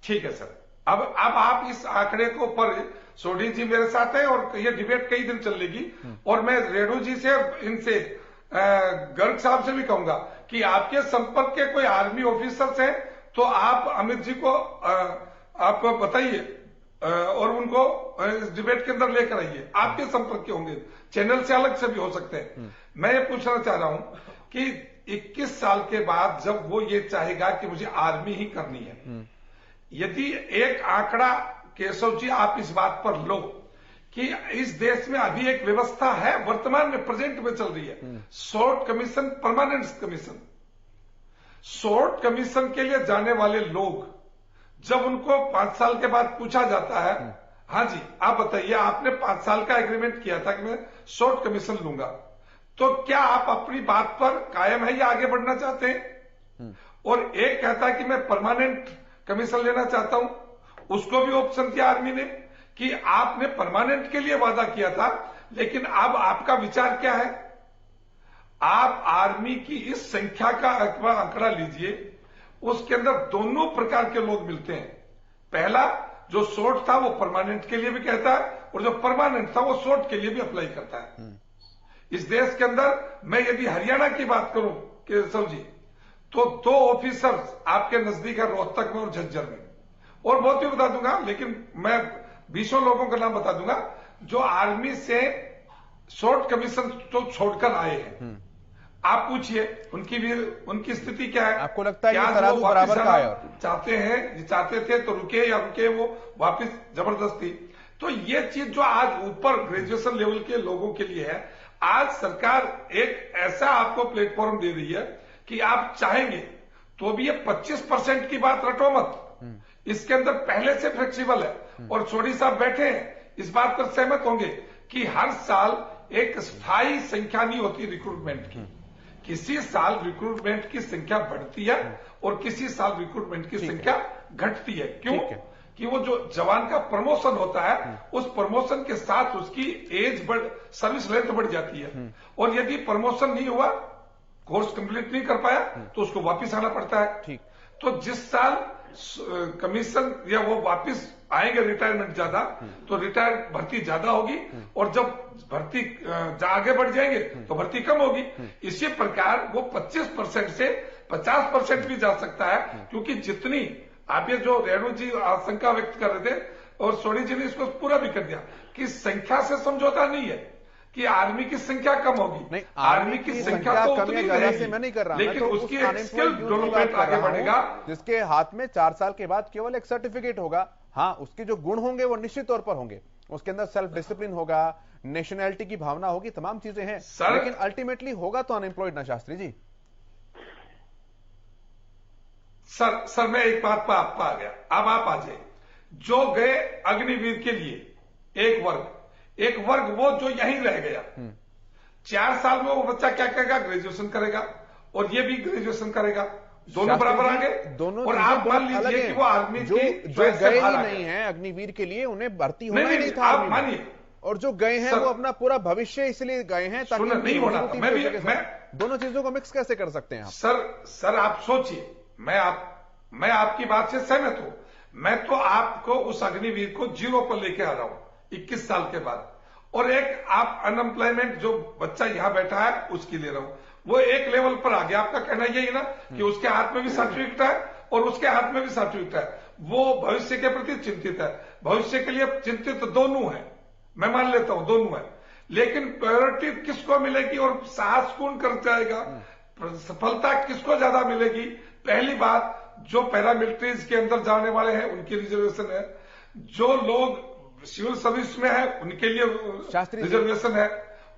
ठीक है सर। अब आप इस आंकड़े को पर सोढ़ी जी मेरे साथ है और ये डिबेट कई दिन चलेगी और मैं रेणु जी से इनसे गर्ग साहब से भी कहूंगा कि आपके संपर्क के कोई आर्मी ऑफिसर्स हैं तो आप अमित जी को आप बताइए और उनको इस डिबेट के अंदर लेकर आइए। आपके संपर्क के होंगे, चैनल से अलग से भी हो सकते हैं। मैं ये पूछना चाह रहा हूं कि 21 साल के बाद जब वो ये चाहेगा कि मुझे आर्मी ही करनी है, यदि एक आंकड़ा केशव जी आप इस बात पर लो कि इस देश में अभी एक व्यवस्था है, वर्तमान में प्रेजेंट में चल रही है, short commission, permanent commission. Short commission के लिए जाने वाले लोग जब उनको 5 साल के बाद पूछा जाता है, हाँ जी आप बताइए आपने 5 साल का एग्रीमेंट किया था कि मैं शॉर्ट कमीशन लूंगा, तो क्या आप अपनी बात पर कायम है या आगे बढ़ना चाहते हैं? और एक कहता है कि मैं परमानेंट कमीशन लेना चाहता हूं, उसको भी ऑप्शन दिया आर्मी ने कि आपने परमानेंट के लिए वादा किया था, लेकिन अब आपका विचार क्या है? आप आर्मी की इस संख्या का आंकड़ा लीजिए, उसके अंदर दोनों प्रकार के लोग मिलते हैं। पहला जो शॉर्ट था वो परमानेंट के लिए भी कहता है और जो परमानेंट था वो शॉर्ट के लिए भी अप्लाई करता है। इस देश के अंदर मैं यदि हरियाणा की बात करूं केशव जी, तो 2 ऑफिसर्स आपके नजदीक है, रोहतक में और झज्जर में, और बहुत ही बता दूंगा, लेकिन मैं 20 लोगों का नाम बता दूंगा जो आर्मी से शॉर्ट कमीशन तो छोड़कर आए हैं। आप पूछिए उनकी स्थिति क्या है? आपको लगता है कि तराजू बराबर का है? चाहते थे तो रुके या रुके वो वापस जबरदस्ती। तो ये चीज जो आज ऊपर ग्रेजुएशन लेवल के लोगों के लिए है, आज सरकार एक ऐसा आपको प्लेटफॉर्म दे रही है कि आप चाहेंगे तो भी ये 25% की बात रटो मत, इसके अंदर पहले से फ्लेक्सिबल है। और सोढ़ी साहब बैठे हैं, इस बात पर सहमत होंगे कि हर साल एक स्थायी संख्या नहीं होती रिक्रूटमेंट की। किसी साल रिक्रूटमेंट की संख्या बढ़ती है और किसी साल रिक्रूटमेंट की संख्या घटती है। क्यों? कि वो जो जवान का प्रमोशन होता है, उस प्रमोशन के साथ उसकी सर्विस लेंथ बढ़ जाती है, और यदि प्रमोशन नहीं हुआ, कोर्स कंप्लीट नहीं कर पाया, तो उसको वापिस आना पड़ता है। ठीक। तो जिस साल कमीशन या वो वापिस आएंगे रिटायरमेंट ज्यादा, तो रिटायर भर्ती ज्यादा होगी, और जब भर्ती आगे बढ़ जाएंगे तो भर्ती कम होगी। इसी प्रकार वो 25% से 50% भी जा सकता है, क्योंकि जितनी आप ये जो रेणु जी आशंका व्यक्त कर रहे थे और सोढ़ी जी ने इसको पूरा भी कर दिया कि संख्या से समझौता नहीं है कि आर्मी की संख्या कम होगी। नहीं, आर्मी की संख्या तो उतनी रहेगी, मैं नहीं कर रहा, लेकिन तो उसकी एक स्किल डेवलपमेंट आगे बढ़ेगा, जिसके हाथ में 4 साल के बाद केवल एक सर्टिफिकेट होगा। हाँ, उसके जो गुण होंगे वो निश्चित तौर पर होंगे, उसके अंदर सेल्फ डिसिप्लिन होगा, नेशनैलिटी की भावना होगी, तमाम चीजें हैं, लेकिन अल्टीमेटली होगा तो अनएम्प्लॉयड ना शास्त्री जी। सर मैं एक बात पर आपका आ गया, अब आप आ जाए। जो गए अग्निवीर के लिए एक वर्ग वो जो यहीं रह गया, 4 साल में वो बच्चा क्या करेगा? ग्रेजुएशन करेगा, और ये भी ग्रेजुएशन करेगा, दोनों बराबर आ गए। दोनों, और आप मान लीजिए कि वो आर्मी जो गए ही नहीं है अग्निवीर के लिए, उन्हें भर्ती होना ही नहीं था। आप मानिए, और जो गए हैं वो अपना पूरा भविष्य इसलिए गए हैं ताकि नहीं होना था। मैं दोनों चीजों को मिक्स कैसे कर सकते हैं आप? सर आप सोचिए, मैं आपकी बात से सहमत हूं। मैं तो आपको उस अग्निवीर को 0 पर लेके आ रहा हूं 21 साल के बाद, और एक आप अनएम्प्लॉयमेंट जो बच्चा यहां बैठा है उसकी ले रहा हूं, वो एक लेवल पर आ गया। आपका कहना यही ना कि उसके हाथ में भी सर्टिफिकेट है और उसके हाथ में भी सर्टिफिकेट है, वो भविष्य के प्रति चिंतित है, भविष्य के लिए चिंतित दोनों है, मैं मान लेता हूं दोनों है, लेकिन प्रायोरिटी किसको मिलेगी और साहस कौन कर जाएगा? सफलता किसको ज्यादा मिलेगी? पहली बात, जो पैरामिलिट्रीज के अंदर जाने वाले हैं उनकी रिजर्वेशन है, जो लोग सिविल सर्विस में है उनके लिए रिजर्वेशन है,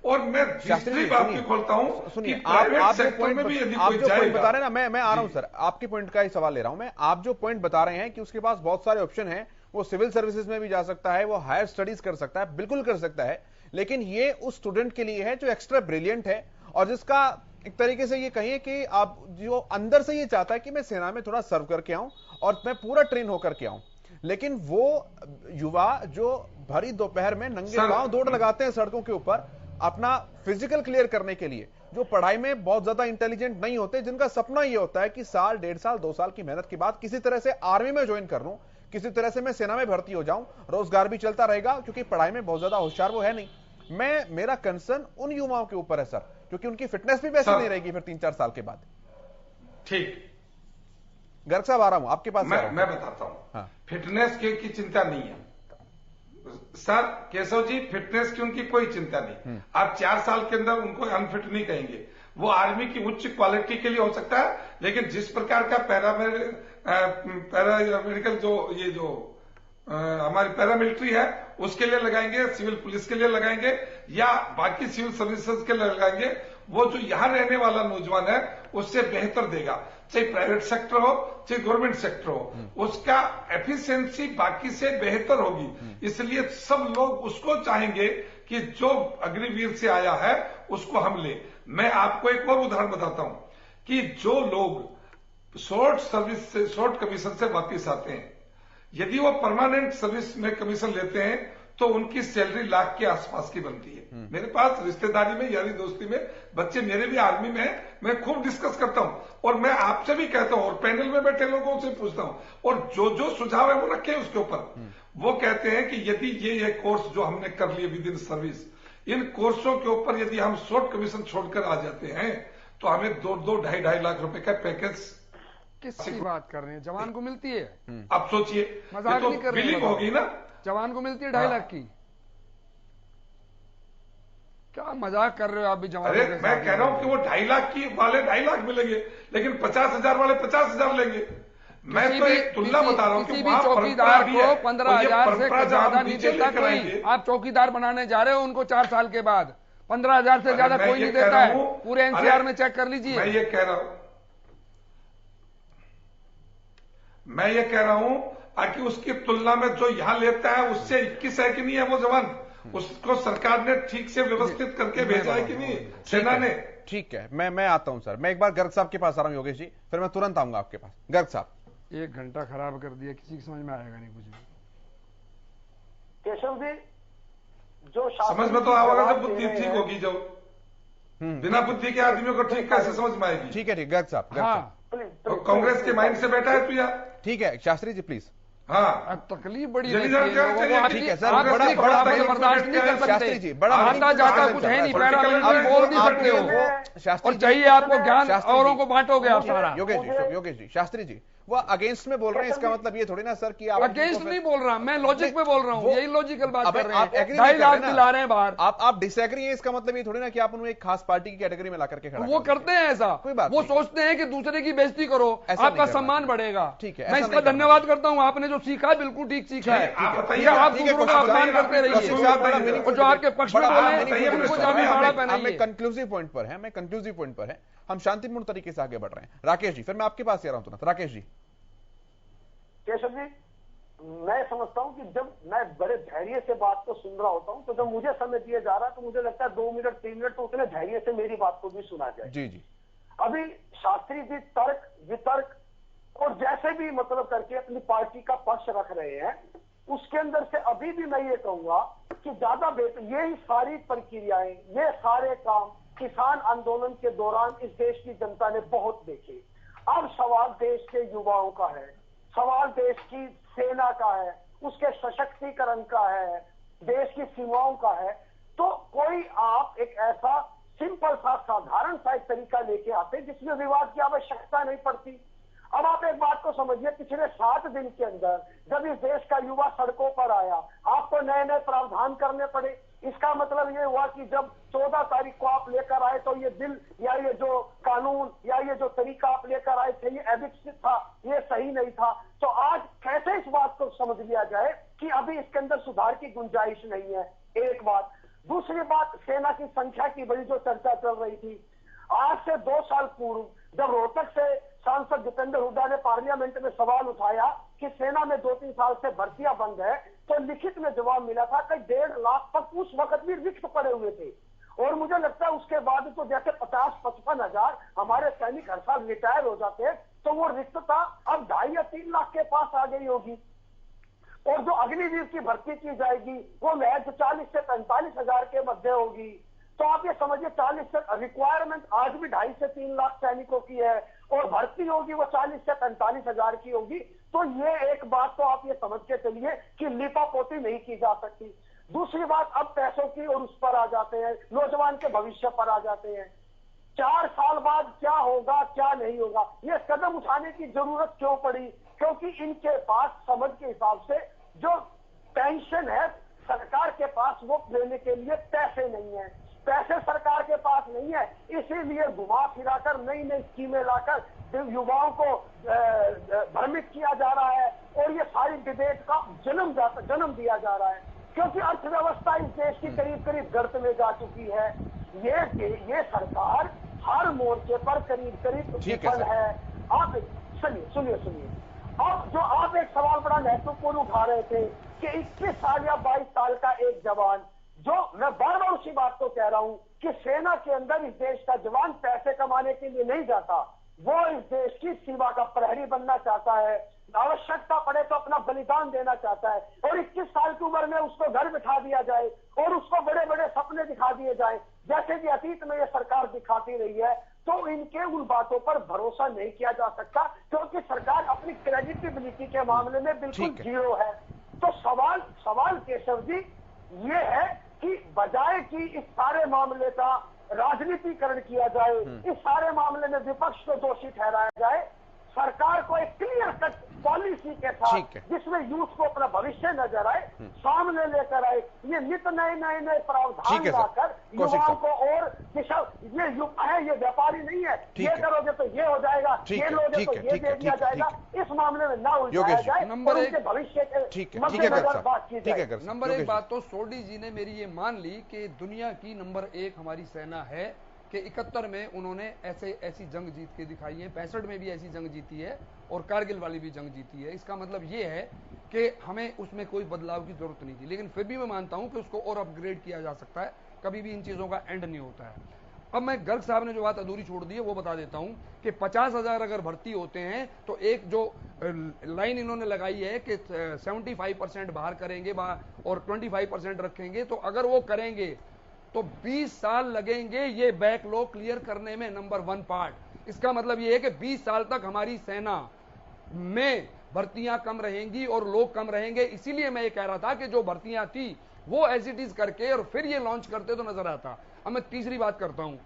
और मैं तीसरी बात भी खोलता हूं, सुनिए, आप जो पॉइंट बता रहे हैं ना, मैं आ रहा हूं सर, आपके पॉइंट का ही सवाल ले रहा हूं मैं। आप जो पॉइंट बता रहे हैं कि उसके पास बहुत सारे ऑप्शन हैं, वो सिविल सर्विसेज में भी जा सकता है, वो हायर स्टडीज कर सकता है, बिल्कुल कर सकता है, लेकिन ये उस स्टूडेंट के लिए है जो एक्स्ट्रा ब्रिलियंट है और जिसका एक तरीके से ये कहिए कि आप जो अंदर से ये चाहता है कि मैं सेना में थोड़ा सर्व करके आऊं और मैं पूरा ट्रेन होकर के आऊं, लेकिन वो युवा जो भरी दोपहर में नंगे पांव दौड़ लगाते हैं सड़कों के ऊपर अपना फिजिकल क्लियर करने के लिए, जो पढ़ाई में बहुत ज्यादा इंटेलिजेंट नहीं होते, जिनका सपना ये होता है कि साल, 1.5 साल, 2 साल की मेहनत के बाद किसी तरह से आर्मी में ज्वाइन कर लूं, किसी तरह से मैं सेना में भर्ती हो जाऊं, रोजगार भी चलता रहेगा, क्योंकि पढ़ाई में बहुत ज्यादा होशियार वो है नहीं। मेरा कंसर्न उन युवाओं के ऊपर है सर, क्योंकि उनकी फिटनेस भी वैसी नहीं रहेगी फिर 3-4 साल के बाद। ठीक, गर्ग साहब आ रहा हूं आपके पास। मैं बताता हूं। हाँ। फिटनेस की चिंता नहीं है सर केशव जी, फिटनेस की उनकी कोई चिंता नहीं। आप 4 साल के अंदर उनको अनफिट नहीं कहेंगे। वो आर्मी की उच्च क्वालिटी के लिए हो सकता है, लेकिन जिस प्रकार का पैरामेडिकल जो हमारी पैरामिलिट्री है उसके लिए लगाएंगे, सिविल पुलिस के लिए लगाएंगे या बाकी सिविल सर्विसेज के लिए लगाएंगे, वो जो यहां रहने वाला नौजवान है उससे बेहतर देगा, चाहे प्राइवेट सेक्टर हो चाहे गवर्नमेंट सेक्टर हो, उसका एफिशिएंसी बाकी से बेहतर होगी। इसलिए सब लोग उसको चाहेंगे कि जो अग्निवीर से आया है उसको हम ले। मैं आपको एक और उदाहरण बताता हूं कि जो लोग शॉर्ट कमीशन से वापिस आते हैं, यदि वो परमानेंट सर्विस में कमीशन लेते हैं तो उनकी सैलरी लाख के आसपास की बनती है। मेरे पास रिश्तेदारी में, यारी दोस्ती में बच्चे मेरे भी आर्मी में है, मैं खूब डिस्कस करता हूं और मैं आपसे भी कहता हूं और पैनल में बैठे लोगों से पूछता हूं, और जो सुझाव है वो रखे उसके ऊपर। वो कहते हैं कि यदि ये कोर्स जो हमने कर लिए विद इन सर्विस, इन कोर्सों के ऊपर यदि हम शॉर्ट कमीशन छोड़कर आ जाते हैं तो हमें 2-2-2.5 लाख रुपए का पैकेज। किसकी बात कर रहे हैं? जवान को मिलती है। अब सोचिए, मजाक नहीं कर रहे हैं, बिलिंग होगी ना, जवान को मिलती है 2.5 लाख की। क्या मजाक कर रहे हो आप भी जवान? अरे मैं कह रहा हूं कि वो 2.5 लाख की वाले 2.5 लाख मिलेंगे, लेकिन 50,000 वाले 50,000 लेंगे। मैं तो एक तुलना बता रहा हूं कि वहां चौकीदार को 15,000 से ज्यादा नहीं देता कोई। आप चौकीदार बनाने जा रहे हो उनको 4 साल के बाद, 15,000 से ज्यादा कोई नहीं देता है। पूरे एनसीआर में चेक कर लीजिए। मैं ये कह रहा हूं कि उसकी तुलना में जो यहां लेता है उससे 21 है कि नहीं है वो जवान, उसको सरकार ने ठीक से व्यवस्थित करके भेजा है कि नहीं सेना ने? ठीक है, मैं आता हूं सर। मैं एक बार गर्ग साहब के पास आ रहा हूं योगेश जी, फिर मैं तुरंत आऊंगा आपके पास। गर्ग साहब, 1 घंटा खराब कर दिया, किसी की समझ में आएगा नहीं कुछ भी। केशव जी, जो समझ में तो आवागा जब बुद्धि ठीक होगी, जो बिना बुद्धि के आदमियों को ठीक कैसे समझ में आएगी? ठीक है, गर्ग साहब। तो कांग्रेस के माइंड से बैठा है तू यार। ठीक है शास्त्री जी प्लीज। हाँ, तकलीफ बड़ी ठीक है सर, बर्दाश्त नहीं कर सकते जी, बड़ा आता जाता कुछ है नहीं, पैरामिलिट्री बोल नहीं सकते हो, और चाहिए आपको ज्ञान, औरों को बांटोगे आप सारा। योगेश जी, शास्त्री जी, वो अगेंस्ट में बोल रहे हैं, इसका मतलब ये थोड़ी ना सर कि आप अगेंस्ट नहीं बोल रहा, मैं लॉजिक में बोल रहा हूँ, यही लॉजिकल बात कर रहे हैं। 2.5 लाख दिला रहे हैं बाहर, आप डिसएग्री हैं, इसका मतलब ये थोड़ी ना कि आप उन्हें एक खास पार्टी की कैटेगरी में ला करके खड़ा। वो करते हैं ऐसा, वो सोचते हैं कि दूसरे की बेइज्जती करो, आपका सम्मान बढ़ेगा। ठीक है, मैं इसका धन्यवाद करता हूँ, आपने जो सीखा बिल्कुल ठीक सीखा है। आप दूसरों का अपमान करते रहिए, और जो आपके पक्ष में बोले उनको जाके बाड़ा पहनाइए। कंक्लूसिव पॉइंट पर है, कंक्लूसिव पॉइंट पर है, हम शांतिपूर्ण तरीके से आगे बढ़ रहे हैं। राकेश जी, फिर मैं आपके पास आ रहा हूं तुरंत। राकेश जी। केशव जी, मैं समझता हूं कि जब मैं बड़े धैर्य से बात को सुन रहा होता हूं, तो जब मुझे समय दिया जा रहा है तो मुझे लगता है 2 मिनट 3 मिनट तो उतने धैर्य से मेरी बात को भी सुना जाए। जी जी। अभी शास्त्री जी तर्क वितर्क और जैसे भी मतलब करके अपनी पार्टी का पक्ष रख रहे हैं, उसके अंदर से अभी भी मैं ये कहूंगा कि ज्यादा बेहतर यही सारी प्रक्रियाएं, ये सारे काम किसान आंदोलन के दौरान इस देश की जनता ने बहुत देखे। अब सवाल देश के युवाओं का है, सवाल देश की सेना का है, उसके सशक्तिकरण का है, देश की सीमाओं का है। तो कोई आप एक ऐसा सिंपल सा साधारण सा एक तरीका लेके आते जिसमें विवाद की आवश्यकता नहीं पड़ती। अब आप एक बात को समझिए, पिछले 7 दिन के अंदर जब इस देश का युवा सड़कों पर आया, आपको नए नए प्रावधान करने पड़े। इसका मतलब ये हुआ कि जब 14 तारीख को आप लेकर आए तो ये बिल या ये जो कानून या ये जो तरीका आप लेकर आए थे, ये अविकसित था, ये सही नहीं था। तो आज कैसे इस बात को समझ लिया जाए कि अभी इसके अंदर सुधार की गुंजाइश नहीं है? एक बात। दूसरी बात, सेना की संख्या की बड़ी जो चर्चा चल रही थी, आज से 2 साल पूर्व जब रोहतक से सांसद दीपेंद्र हुड्डा ने पार्लियामेंट में सवाल उठाया कि सेना में 2-3 साल से भर्तियां बंद है, तो लिखित में जवाब मिला था कि 1.5 लाख तक उस वक्त भी रिक्त पड़े हुए थे। और मुझे लगता है उसके बाद तो जैसे 50-55 हजार हमारे सैनिक हर साल रिटायर हो जाते हैं, तो वो रिक्तता अब 2.5 या 3 लाख के पास आ गई होगी। और जो अग्निवीर की भर्ती की जाएगी वो महज 40 से 45 हजार के मध्य होगी। तो आप ये समझिए 40 से रिक्वायरमेंट आज भी 2.5 से 3 लाख सैनिकों की है और भर्ती होगी वो 40 से 45 हजार की होगी। तो ये एक बात तो आप ये समझ के चलिए कि लिपापोती नहीं की जा सकती। दूसरी बात, अब पैसों की और उस पर आ जाते हैं, नौजवान के भविष्य पर आ जाते हैं। 4 साल बाद क्या होगा क्या नहीं होगा, ये कदम उठाने की जरूरत क्यों पड़ी? क्योंकि इनके पास समझ के हिसाब से जो पेंशन है सरकार के पास वो देने के लिए पैसे नहीं है, पैसे सरकार के पास नहीं है, इसीलिए घुमा फिराकर नई नई स्कीमें लाकर युवाओं को भ्रमित किया जा रहा है और ये सारी डिबेट का जन्म दिया जा रहा है। क्योंकि अर्थव्यवस्था इस देश की करीब करीब गर्त में जा चुकी है। ये सरकार हर मोर्चे पर करीब करीब विफल है। आप सुनिए अब जो आप एक सवाल बड़ा महत्वपूर्ण उठा रहे थे कि 21 साल या 22 साल का एक जवान, जो मैं बार बार उसी बात को कह रहा हूं कि सेना के अंदर इस देश का जवान पैसे कमाने के लिए नहीं जाता, वो इस देश की सीमा का प्रहरी बनना चाहता है, आवश्यकता पड़े तो अपना बलिदान देना चाहता है। और 21 साल की उम्र में उसको घर बिठा दिया जाए और उसको बड़े बड़े सपने दिखा दिए जाए जैसे कि अतीत में ये सरकार दिखाती रही है, तो इनके उन बातों पर भरोसा नहीं किया जा सकता, क्योंकि सरकार अपनी क्रेडिटेबिलिटी के मामले में बिल्कुल जीरो है। तो सवाल केशव जी ये है कि बजाय कि इस सारे मामले का राजनीतिकरण किया जाए, इस सारे मामले में विपक्ष को दोषी ठहराया जाए, सरकार को एक क्लियर कट पॉलिसी के साथ जिसमें यूथ को अपना भविष्य नजर आए सामने लेकर आए, ये नित नए प्रावधान लाकर युवाओं को और दिशा, ये युवा है, ये व्यापारी नहीं है, ये करोगे तो ये हो जाएगा, ये लोगे तो ये दे दिया जाएगा, इस मामले में ना उलझाया जाए और उनके भविष्य के मद्देनजर बात की जाए। नंबर एक बात तो सोडी जी ने मेरी ये मान ली कि दुनिया की नंबर 1 हमारी सेना है कि 71 में उन्होंने ऐसी जंग जीत के दिखाई है, 65 में भी ऐसी जंग जीती है और कारगिल वाली भी जंग जीती है। इसका मतलब ये है कि हमें उसमें कोई बदलाव की जरूरत नहीं थी, लेकिन फिर भी मैं मानता हूं कि उसको और अपग्रेड किया जा सकता है, कभी भी इन चीजों का एंड नहीं होता है। अब मैं गर्ग साहब ने जो बात अधूरी छोड़ दी है वो बता देता हूं कि 50,000 अगर भर्ती होते हैं तो एक जो लाइन इन्होंने लगाई है कि 75% बाहर करेंगे और 25% रखेंगे, तो अगर वो करेंगे तो 20 साल लगेंगे ये बैकलॉग क्लियर करने में, नंबर 1 पार्ट। इसका मतलब ये है कि 20 साल तक हमारी सेना में भर्तियां कम रहेंगी और लोग कम रहेंगे। इसीलिए मैं ये कह रहा था कि जो भर्तियां थी वो एज इट इज करके और फिर ये लॉन्च करते तो नजर आता। अब मैं तीसरी बात करता हूं,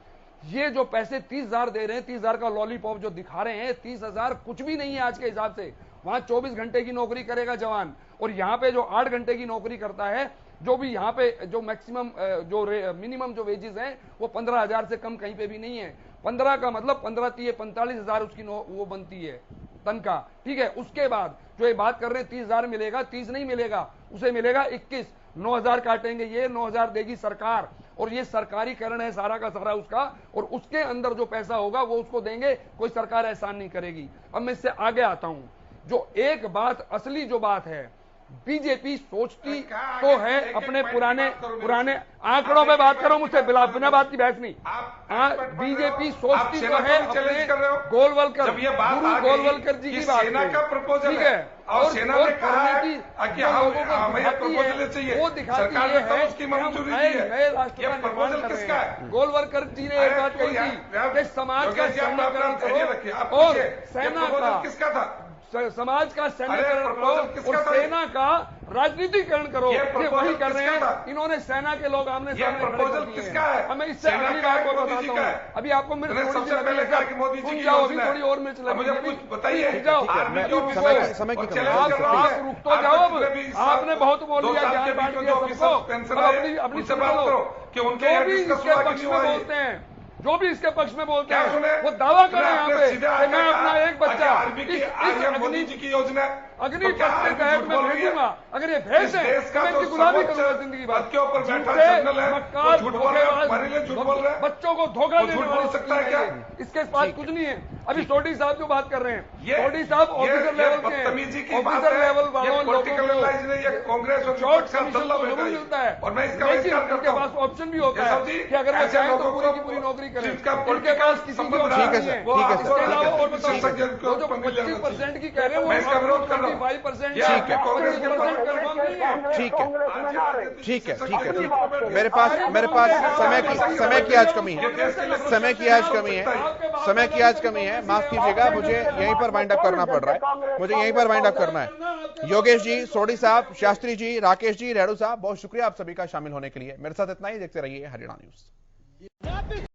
ये जो पैसे 30,000 दे रहे हैं, 30,000 का लॉलीपॉप जो दिखा रहे हैं, 30,000 कुछ भी नहीं है आज के हिसाब से। वहां 24 घंटे की नौकरी करेगा जवान और यहां पे जो 8 घंटे की नौकरी करता है, जो भी यहाँ पे जो मैक्सिमम जो मिनिमम जो वेजेस हैं वो 15,000 से कम कहीं पे भी नहीं है। 15 का मतलब 15 30 45,000 उसकी वो बनती है तनख्वाह, ठीक है। उसके बाद जो ये बात कर रहे हैं 30,000 मिलेगा, 30 नहीं मिलेगा, उसे मिलेगा 21, 9,000 काटेंगे, ये 9,000 देगी सरकार और ये सरकारीकरण है सारा का सारा उसका, और उसके अंदर जो पैसा होगा वो उसको देंगे, कोई सरकार एहसान नहीं करेगी। अब मैं इससे आगे आता हूं, जो एक बात असली जो बात है, बीजेपी सोचती तो है अपने पुराने आंकड़ों पे बात करो मुझसे, बिना बात की बहस नहीं। बीजेपी सोचती तो है अपने गोलवलकर, गुरु गोलवलकर जी की बात, ठीक है, और करने की वो दिखाती है नए राष्ट्र का निर्माण कर रहे हैं। गोलवलकर जी ने एक बात कही थी कि समाज का सैन्यकरण करो और सेना का समाज का सैन्यकरण करो और सेना का राजनीतिकरण करो, ये वही कर रहे हैं इन्होंने। सेना के लोग आमने सामने प्रपोजल किसका है? हमें इससे अगली बात को बताता हूँ। अभी आपको मिर्च थोड़ी सी लगी, जाओ अभी थोड़ी और मिर्च लगी, बताइए जाओ, आप रुक तो जाओ। अब आपने बहुत बोल दिया, ज्ञान बांट दिया सबको, अपनी सुनो कि उनके भी इसके पक्ष में बोलते हैं, जो भी इसके पक्ष में बोलते हैं वो दावा करें यहाँ पे मैं अपना एक बच्चा मोदी जी की योजना अग्नि पथ के तहत मैं भेजूंगा, अगर ये भेज दें तो मैं इनकी गुलामी करूंगा जिंदगी भर। बच्चों को धोखा देने वाली सकता है क्या? इसके पास कुछ नहीं है। अभी सोडी साहब जो बात कर रहे हैं, सोडी साहब ऑफिसर लेवल के, ऑफिसर लेवल वालों लोगों को कांग्रेस जॉब कमीशन तो जरूर मिलता है, लेकिन उनके पास ऑप्शन भी होता है कि अगर वो चाहे तो पूरी की पूरी नौकरी करें, उनके पास किसी की ऑप्शन नहीं है। इसके अलावा और बताइए, वो जो 25% की कह रहे हैं वो 75% ये ठीक है। कांग्रेस के कंफर्म नहीं है। ठीक है, कांग्रेस में ना रहे। ठीक है, ठीक है, ठीक है। मेरे पास समय की आज कमी है, समय की आज कमी है, समय की आज कमी है। माफ कीजिएगा, मुझे यहीं पर वाइंड अप करना पड़ रहा है, मुझे यहीं पर वाइंड अप करना है। योगेश जी, सोढ़ी साहब, शास्त्री जी, राकेश जी, रेणु साहब, बहुत शुक्रिया आप सभी का शामिल होने के लिए। मेरे साथ इतना ही, देखते रहिए हरियाणा न्यूज।